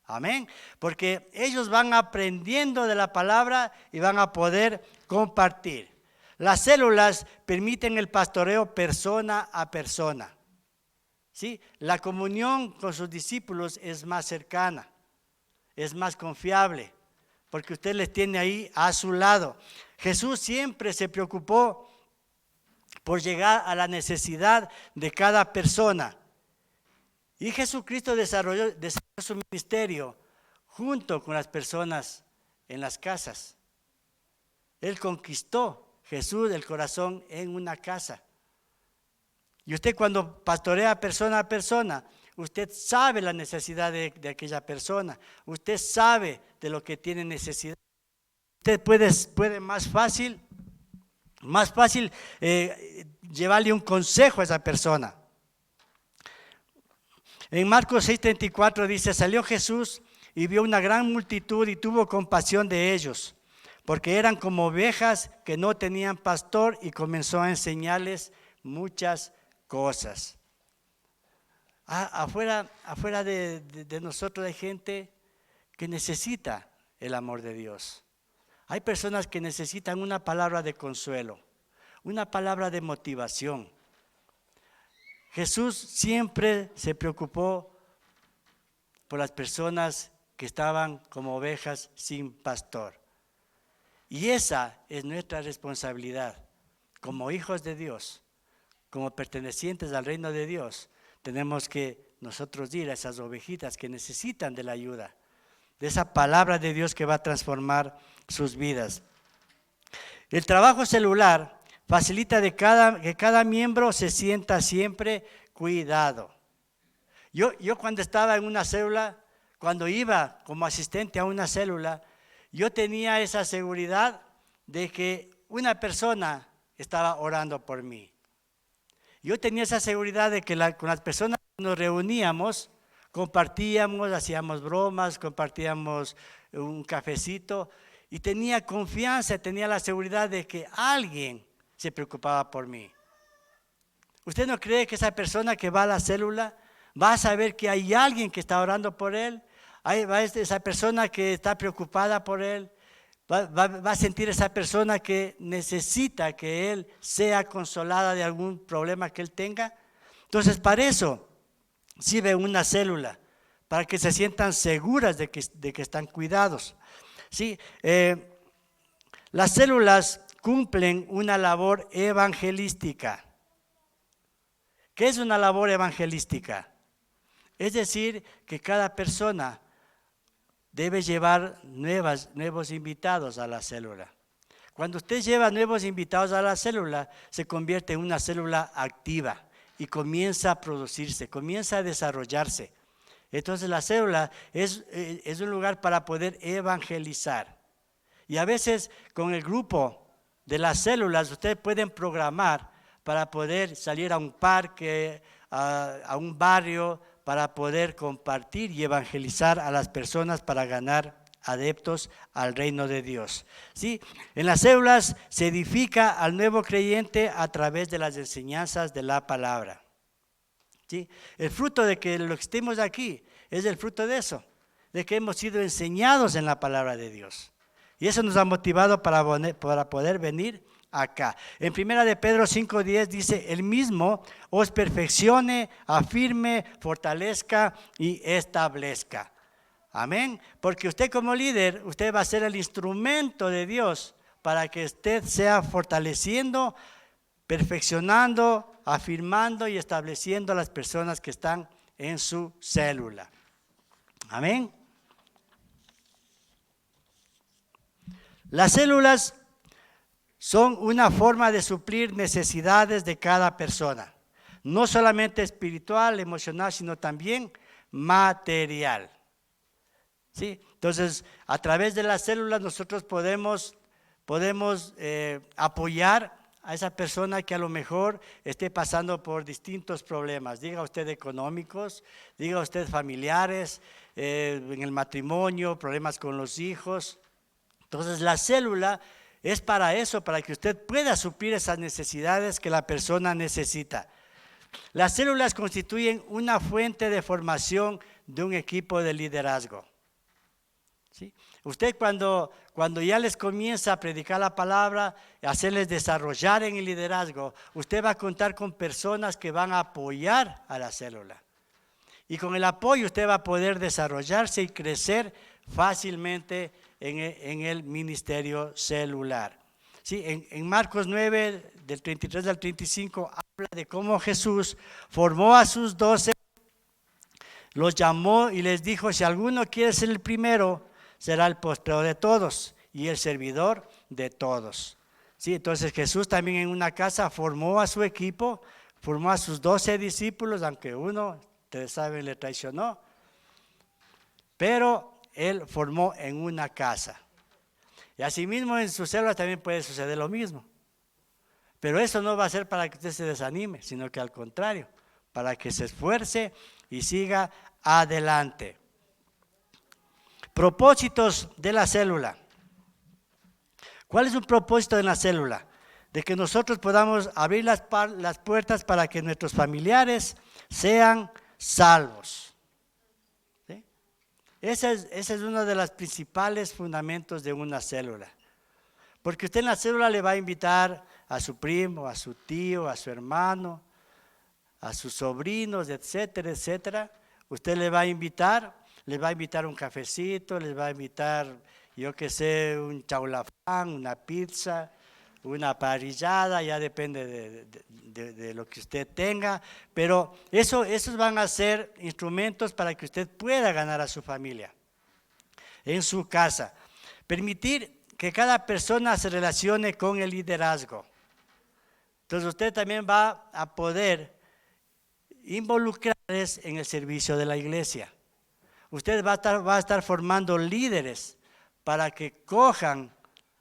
Amén. Porque ellos van aprendiendo de la palabra y van a poder compartir. Las células permiten el pastoreo persona a persona. ¿Sí? La comunión con sus discípulos es más cercana, es más confiable, porque usted les tiene ahí a su lado. Jesús siempre se preocupó por llegar a la necesidad de cada persona. Y Jesucristo desarrolló su ministerio junto con las personas en las casas. Él conquistó, Jesús, el corazón en una casa. Y usted cuando pastorea persona a persona, usted sabe la necesidad de aquella persona. Usted sabe de lo que tiene necesidad. Usted puede más fácil llevarle un consejo a esa persona. En Marcos 6:34 dice, salió Jesús y vio una gran multitud y tuvo compasión de ellos, porque eran como ovejas que no tenían pastor, y comenzó a enseñarles muchas cosas. Afuera de nosotros hay gente que necesita el amor de Dios. Hay personas que necesitan una palabra de consuelo. una palabra de motivación. Jesús siempre se preocupó por las personas que estaban como ovejas sin pastor. Y esa es nuestra responsabilidad. Como hijos de Dios, como pertenecientes al reino de Dios, tenemos que nosotros ir a esas ovejitas que necesitan de la ayuda, de esa palabra de Dios que va a transformar sus vidas. El trabajo celular facilita que cada miembro se sienta siempre cuidado. Yo cuando estaba en una célula, cuando iba como asistente a una célula, yo tenía esa seguridad de que una persona estaba orando por mí. Yo tenía esa seguridad de que con las personas que nos reuníamos, compartíamos, hacíamos bromas, compartíamos un cafecito y tenía confianza, tenía la seguridad de que alguien se preocupaba por mí. ¿Usted no cree que esa persona que va a la célula va a saber que hay alguien que está orando por él? Va esa persona que está preocupada por él. Va a sentir esa persona que necesita que él sea consolada de algún problema que él tenga. Entonces, para eso sirve una célula, para que se sientan seguras de que están cuidados. Sí, las células cumplen una labor evangelística. ¿Qué es una labor evangelística? Es decir, que cada persona debe llevar nuevos invitados a la célula. Cuando usted lleva nuevos invitados a la célula, se convierte en una célula activa y comienza a producirse, comienza a desarrollarse. Entonces la célula es un lugar para poder evangelizar. Y a veces con el grupo de las células ustedes pueden programar para poder salir a un parque, a un barrio, para poder compartir y evangelizar a las personas para ganar adeptos al reino de Dios. ¿Sí? En las células se edifica al nuevo creyente a través de las enseñanzas de la palabra. ¿Sí? El fruto de que lo que estemos aquí es el fruto de eso, de que hemos sido enseñados en la palabra de Dios. Y eso nos ha motivado para poder venir acá. En 1 de Pedro 5:10 dice, el mismo os perfeccione, afirme, fortalezca y establezca. Amén. Porque usted como líder, usted va a ser el instrumento de Dios para que usted sea fortaleciendo, perfeccionando, afirmando y estableciendo a las personas que están en su célula. Amén. Las células son una forma de suplir necesidades de cada persona, no solamente espiritual, emocional, sino también material. ¿Sí? Entonces, a través de las células nosotros podemos apoyar a esa persona que a lo mejor esté pasando por distintos problemas, diga usted económicos, diga usted familiares, en el matrimonio, problemas con los hijos. Entonces, la célula es para eso, para que usted pueda suplir esas necesidades que la persona necesita. Las células constituyen una fuente de formación de un equipo de liderazgo. ¿Sí? Usted cuando ya les comienza a predicar la palabra, a hacerles desarrollar en el liderazgo, usted va a contar con personas que van a apoyar a la célula. Y con el apoyo usted va a poder desarrollarse y crecer fácilmente en el ministerio celular. Sí, en Marcos 9, del 33 al 35, habla de cómo Jesús formó a sus 12, los llamó y les dijo, si alguno quiere ser el primero, será el postrero de todos y el servidor de todos. Sí, entonces Jesús también en una casa formó a su equipo, formó a sus 12 discípulos, aunque uno, ustedes saben, le traicionó, pero él formó en una casa. Y asimismo en sus células también puede suceder lo mismo. Pero eso no va a ser para que usted se desanime, sino que al contrario, para que se esfuerce y siga adelante. Propósitos de la célula. ¿Cuál es un propósito de la célula? De que nosotros podamos abrir las puertas para que nuestros familiares sean salvos. Ese es uno de los principales fundamentos de una célula. Porque usted en la célula le va a invitar a su primo, a su tío, a su hermano, a sus sobrinos, etcétera, etcétera. Usted le va a invitar un cafecito, les va a invitar, yo qué sé, un chaulafán, una pizza, una parrillada, ya depende de lo que usted tenga, pero esos van a ser instrumentos para que usted pueda ganar a su familia en su casa. Permitir que cada persona se relacione con el liderazgo. Entonces usted también va a poder involucrarles en el servicio de la iglesia. Usted va a estar formando líderes para que cojan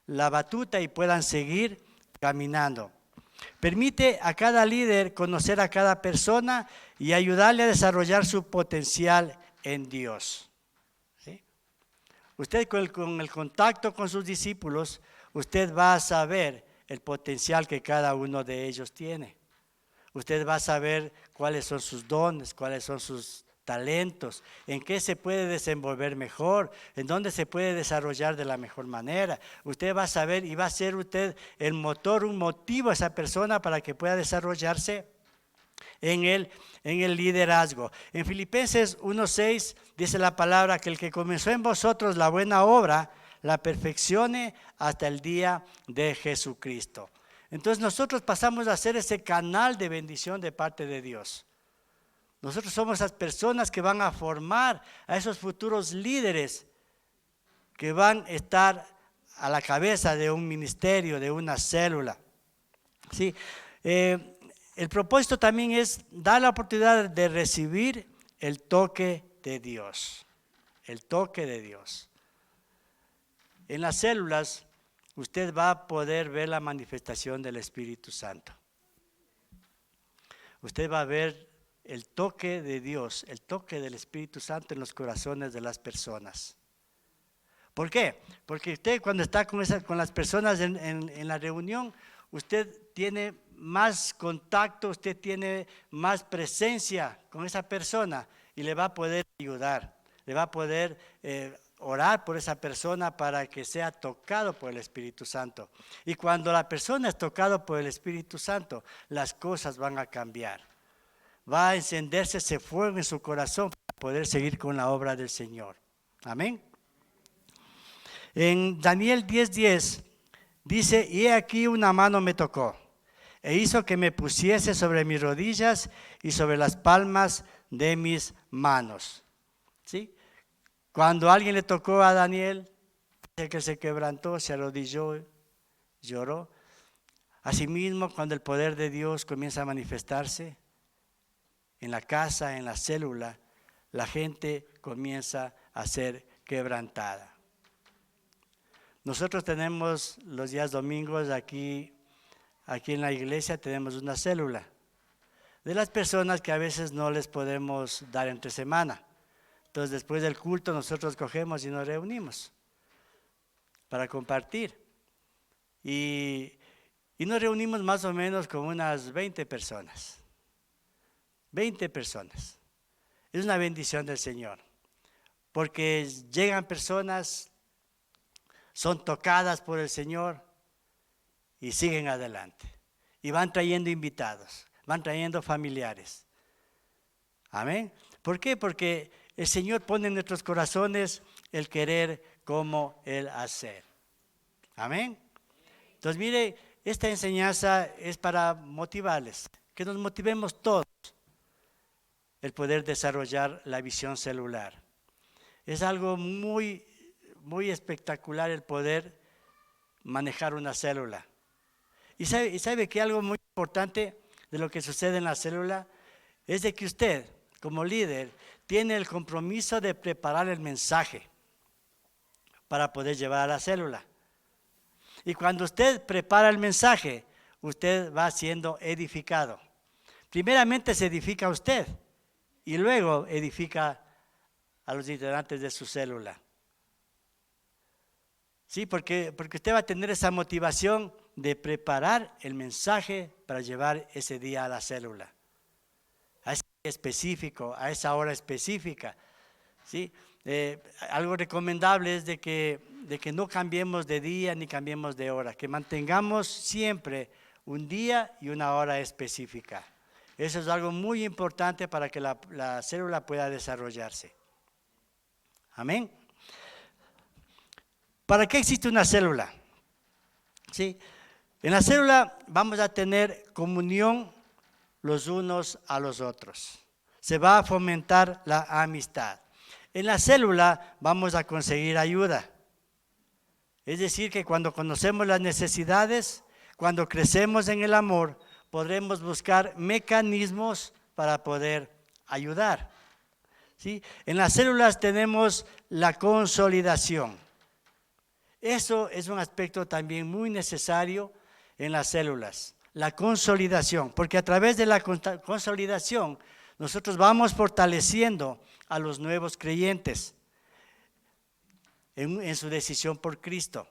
la batuta y puedan seguir caminando. Permite a cada líder conocer a cada persona y ayudarle a desarrollar su potencial en Dios. ¿Sí? Usted con el contacto con sus discípulos, usted va a saber el potencial que cada uno de ellos tiene. Usted va a saber cuáles son sus dones, cuáles son sus talentos, en qué se puede desenvolver mejor, en dónde se puede desarrollar de la mejor manera. Usted va a saber y va a ser usted el motor, un motivo a esa persona para que pueda desarrollarse en el liderazgo. En Filipenses 1:6 dice la palabra que el que comenzó en vosotros la buena obra, la perfeccione hasta el día de Jesucristo. Entonces nosotros pasamos a ser ese canal de bendición de parte de Dios. Nosotros somos esas personas que van a formar a esos futuros líderes que van a estar a la cabeza de un ministerio, de una célula. ¿Sí? El propósito también es dar la oportunidad de recibir el toque de Dios. El toque de Dios. En las células usted va a poder ver la manifestación del Espíritu Santo. Usted va a ver el toque de Dios, el toque del Espíritu Santo en los corazones de las personas. ¿Por qué? Porque usted cuando está con las personas en la reunión, usted tiene más contacto, usted tiene más presencia con esa persona y le va a poder ayudar, le va a poder orar por esa persona para que sea tocado por el Espíritu Santo. Y cuando la persona es tocada por el Espíritu Santo, las cosas van a cambiar. Va a encenderse ese fuego en su corazón para poder seguir con la obra del Señor. Amén. En Daniel 10:10 dice, y he aquí una mano me tocó e hizo que me pusiese sobre mis rodillas y sobre las palmas de mis manos. ¿Sí? Cuando alguien le tocó a Daniel, que se quebrantó, se arrodilló, lloró. Asimismo, cuando el poder de Dios comienza a manifestarse en la casa, en la célula, la gente comienza a ser quebrantada. Nosotros tenemos los días domingos aquí en la iglesia, tenemos una célula de las personas que a veces no les podemos dar entre semana. Entonces, después del culto, nosotros cogemos y nos reunimos para compartir. Y nos reunimos más o menos con unas 20 personas. 20 personas. Es una bendición del Señor, porque llegan personas, son tocadas por el Señor y siguen adelante. Y van trayendo invitados, van trayendo familiares. Amén. ¿Por qué? Porque el Señor pone en nuestros corazones el querer como el hacer. Amén. Entonces, mire, esta enseñanza es para motivarles, que nos motivemos todos el poder desarrollar la visión celular. Es algo muy, muy espectacular el poder manejar una célula. Y sabe que algo muy importante de lo que sucede en la célula es de que usted, como líder, tiene el compromiso de preparar el mensaje para poder llevar a la célula. Y cuando usted prepara el mensaje, usted va siendo edificado. Primeramente se edifica a usted y luego edifica a los integrantes de su célula. Sí, porque usted va a tener esa motivación de preparar el mensaje para llevar ese día a la célula. A ese día específico, a esa hora específica. ¿Sí? Algo recomendable es de que no cambiemos de día ni cambiemos de hora, que mantengamos siempre un día y una hora específica. Eso es algo muy importante para que la célula pueda desarrollarse. Amén. ¿Para qué existe una célula? ¿Sí? En la célula vamos a tener comunión los unos a los otros. Se va a fomentar la amistad. En la célula vamos a conseguir ayuda. Es decir, que cuando conocemos las necesidades, cuando crecemos en el amor, podremos buscar mecanismos para poder ayudar. ¿Sí? En las células tenemos la consolidación. Eso es un aspecto también muy necesario en las células, la consolidación, porque a través de la consolidación nosotros vamos fortaleciendo a los nuevos creyentes en su decisión por Cristo.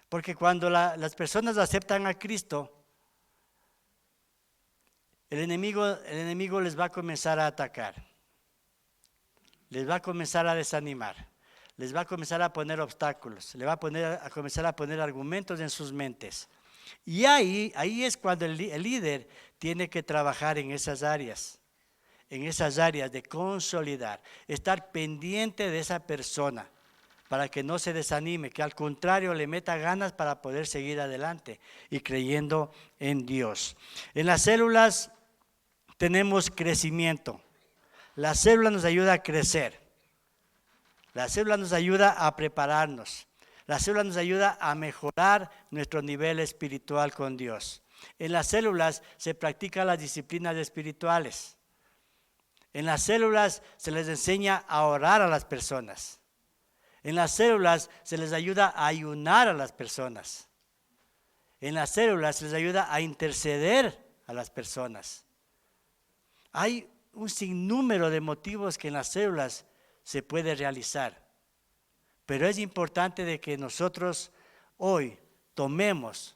Porque cuando las personas aceptan a Cristo, el enemigo les va a comenzar a atacar, les va a comenzar a desanimar, les va a comenzar a poner obstáculos, le va a comenzar a poner argumentos en sus mentes. Y ahí es cuando el líder tiene que trabajar en esas áreas de consolidar, estar pendiente de esa persona para que no se desanime, que al contrario le meta ganas para poder seguir adelante y creyendo en Dios. En las células tenemos crecimiento. La célula nos ayuda a crecer. La célula nos ayuda a prepararnos. La célula nos ayuda a mejorar nuestro nivel espiritual con Dios. En las células se practican las disciplinas espirituales. En las células se les enseña a orar a las personas. En las células se les ayuda a ayunar a las personas. En las células se les ayuda a interceder a las personas. Hay un sinnúmero de motivos que en las células se puede realizar. Pero es importante de que nosotros hoy tomemos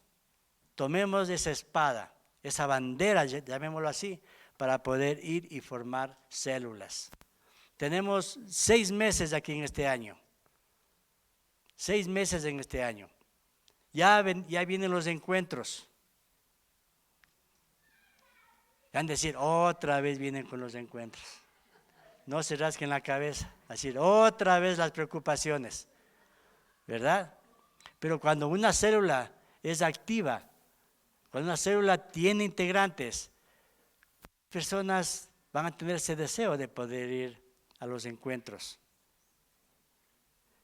esa espada, esa bandera, llamémoslo así, para poder ir y formar células. Tenemos 6 meses aquí en este año. 6 meses en este año. Ya vienen los encuentros. Van a decir, otra vez vienen con los encuentros. No se rasquen la cabeza. Decir, otra vez las preocupaciones. ¿Verdad? Pero cuando una célula es activa, cuando una célula tiene integrantes, personas van a tener ese deseo de poder ir a los encuentros.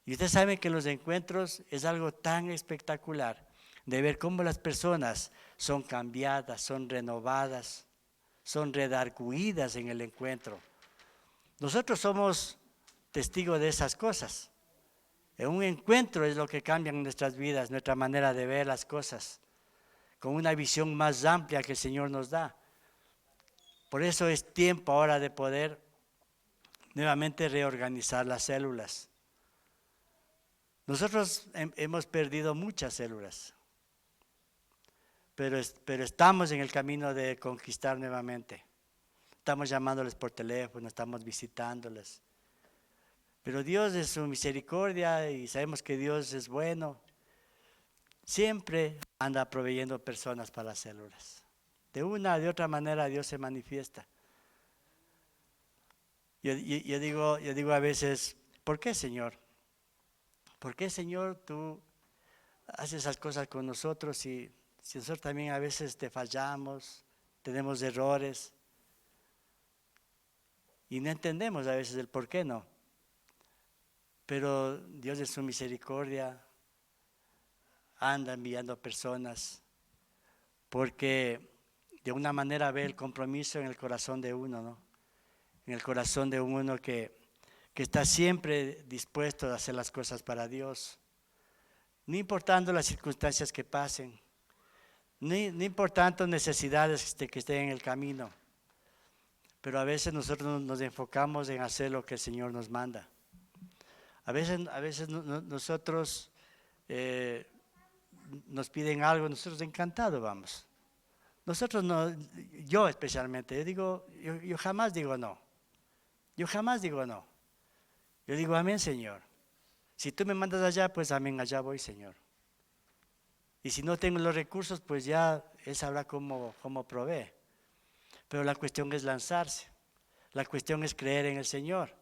Y ustedes saben que los encuentros es algo tan espectacular de ver cómo las personas son cambiadas, son renovadas, son redarguidas en el encuentro. Nosotros somos testigos de esas cosas. En un encuentro es lo que cambia nuestras vidas, nuestra manera de ver las cosas, con una visión más amplia que el Señor nos da. Por eso es tiempo ahora de poder nuevamente reorganizar las células. Nosotros hemos perdido muchas células, pero estamos en el camino de conquistar nuevamente. Estamos llamándoles por teléfono, estamos visitándoles. Pero Dios es su misericordia y sabemos que Dios es bueno. Siempre anda proveyendo personas para las células. De una o de otra manera Dios se manifiesta. Yo digo a veces, ¿por qué, Señor? ¿Por qué, Señor, tú haces esas cosas con nosotros y si nosotros también a veces te fallamos, tenemos errores y no entendemos a veces el por qué no? Pero Dios en su misericordia anda enviando personas porque de una manera ve el compromiso en el corazón de uno, ¿no? En el corazón de uno que está siempre dispuesto a hacer las cosas para Dios, no importando las circunstancias que pasen, no importando necesidades que estén en el camino, pero a veces nosotros nos enfocamos en hacer lo que el Señor nos manda. A veces nosotros nos piden algo, nosotros encantados vamos. Nosotros no, yo especialmente, yo jamás digo no. Yo jamás digo no. Yo digo amén, Señor. Si tú me mandas allá, pues amén, allá voy, Señor. Y si no tengo los recursos, pues ya Él sabrá cómo provee. Pero la cuestión es lanzarse. La cuestión es creer en el Señor.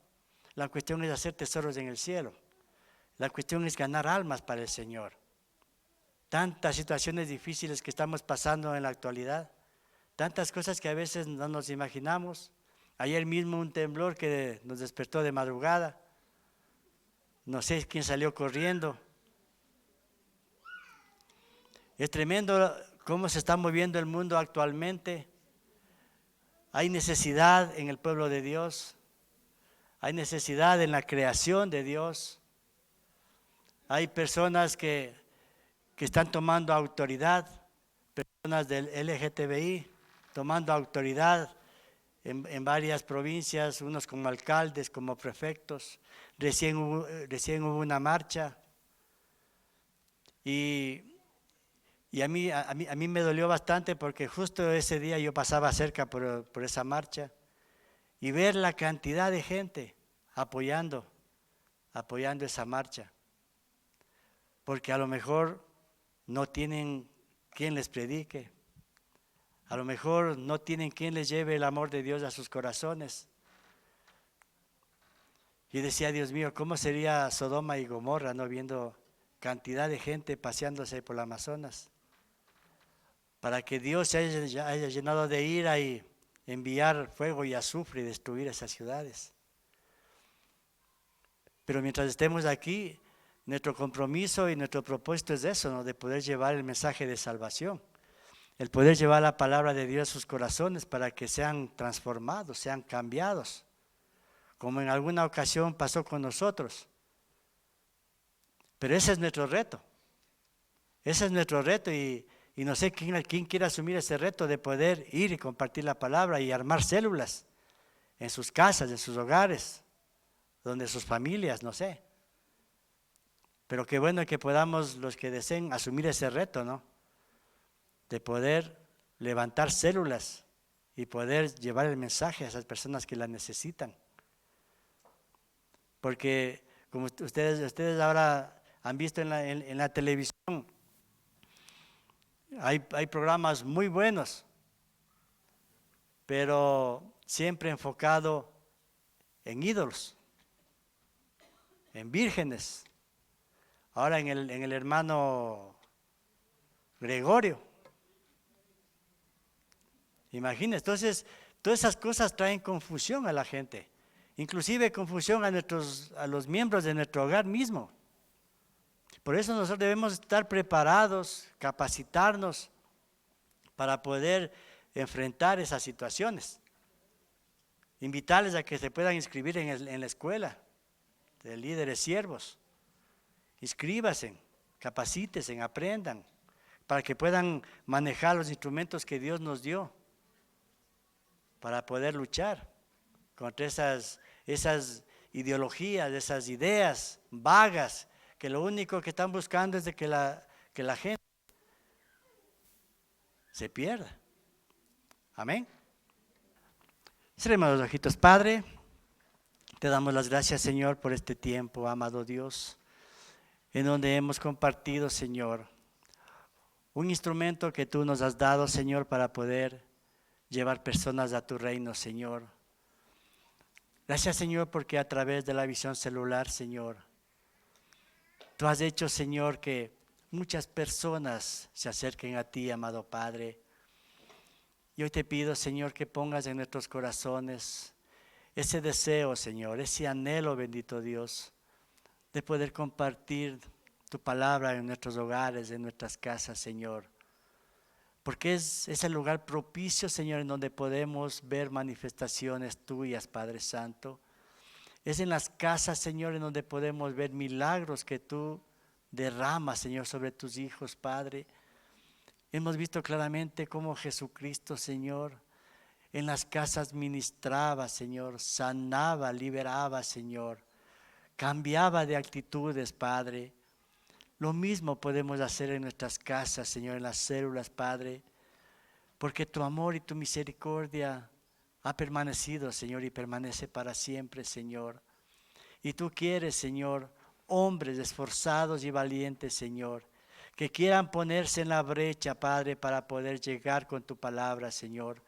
La cuestión es hacer tesoros en el cielo. La cuestión es ganar almas para el Señor. Tantas situaciones difíciles que estamos pasando en la actualidad. Tantas cosas que a veces no nos imaginamos. Ayer mismo un temblor que nos despertó de madrugada. No sé quién salió corriendo. Es tremendo cómo se está moviendo el mundo actualmente. Hay necesidad en el pueblo de Dios. Hay necesidad en la creación de Dios. Hay personas que están tomando autoridad, personas del LGTBI tomando autoridad en varias provincias, unos como alcaldes, como prefectos. Recién hubo una marcha y a mí me dolió bastante porque justo ese día yo pasaba cerca por esa marcha y ver la cantidad de gente apoyando esa marcha, porque a lo mejor no tienen quien les predique, a lo mejor no tienen quien les lleve el amor de Dios a sus corazones. Y decía, Dios mío, ¿cómo sería Sodoma y Gomorra, no viendo cantidad de gente paseándose por el Amazonas? Para que Dios se haya llenado de ira y enviar fuego y azufre y destruir esas ciudades. Pero mientras estemos aquí, nuestro compromiso y nuestro propósito es eso, ¿no? De poder llevar el mensaje de salvación, el poder llevar la palabra de Dios a sus corazones para que sean transformados, sean cambiados, como en alguna ocasión pasó con nosotros. Pero ese es nuestro reto, y no sé quién quiere asumir ese reto de poder ir y compartir la palabra y armar células en sus casas, en sus hogares, donde sus familias, no sé. Pero qué bueno que podamos, los que deseen, asumir ese reto, ¿no? De poder levantar células y poder llevar el mensaje a esas personas que la necesitan. Porque como ustedes ahora han visto en la televisión, hay programas muy buenos, pero siempre enfocado en ídolos, en vírgenes. Ahora en el hermano Gregorio. Imagínense, entonces todas esas cosas traen confusión a la gente, inclusive confusión a los miembros de nuestro hogar mismo. Por eso nosotros debemos estar preparados, capacitarnos para poder enfrentar esas situaciones. Invitarles a que se puedan inscribir en la escuela de líderes siervos. Inscríbanse, capacítense, aprendan, para que puedan manejar los instrumentos que Dios nos dio para poder luchar contra esas ideologías, esas ideas vagas, que lo único que están buscando es de que la gente se pierda. Amén. Cerremos los ojitos. Padre, te damos las gracias, Señor, por este tiempo, amado Dios, en donde hemos compartido, Señor, un instrumento que tú nos has dado, Señor, para poder llevar personas a tu reino, Señor. Gracias, Señor, porque a través de la visión celular, Señor, tú has hecho, Señor, que muchas personas se acerquen a ti, amado Padre. Y hoy te pido, Señor, que pongas en nuestros corazones ese deseo, Señor, ese anhelo, bendito Dios, de poder compartir tu palabra en nuestros hogares, en nuestras casas, Señor. Porque es el lugar propicio, Señor, en donde podemos ver manifestaciones tuyas, Padre Santo. Es en las casas, Señor, en donde podemos ver milagros que tú derramas, Señor, sobre tus hijos, Padre. Hemos visto claramente cómo Jesucristo, Señor, en las casas ministraba, Señor, sanaba, liberaba, Señor, cambiaba de actitudes, Padre. Lo mismo podemos hacer en nuestras casas, Señor, en las células, Padre, porque tu amor y tu misericordia ha permanecido, Señor, y permanece para siempre, Señor. Y tú quieres, Señor, hombres esforzados y valientes, Señor, que quieran ponerse en la brecha, Padre, para poder llegar con tu palabra, Señor.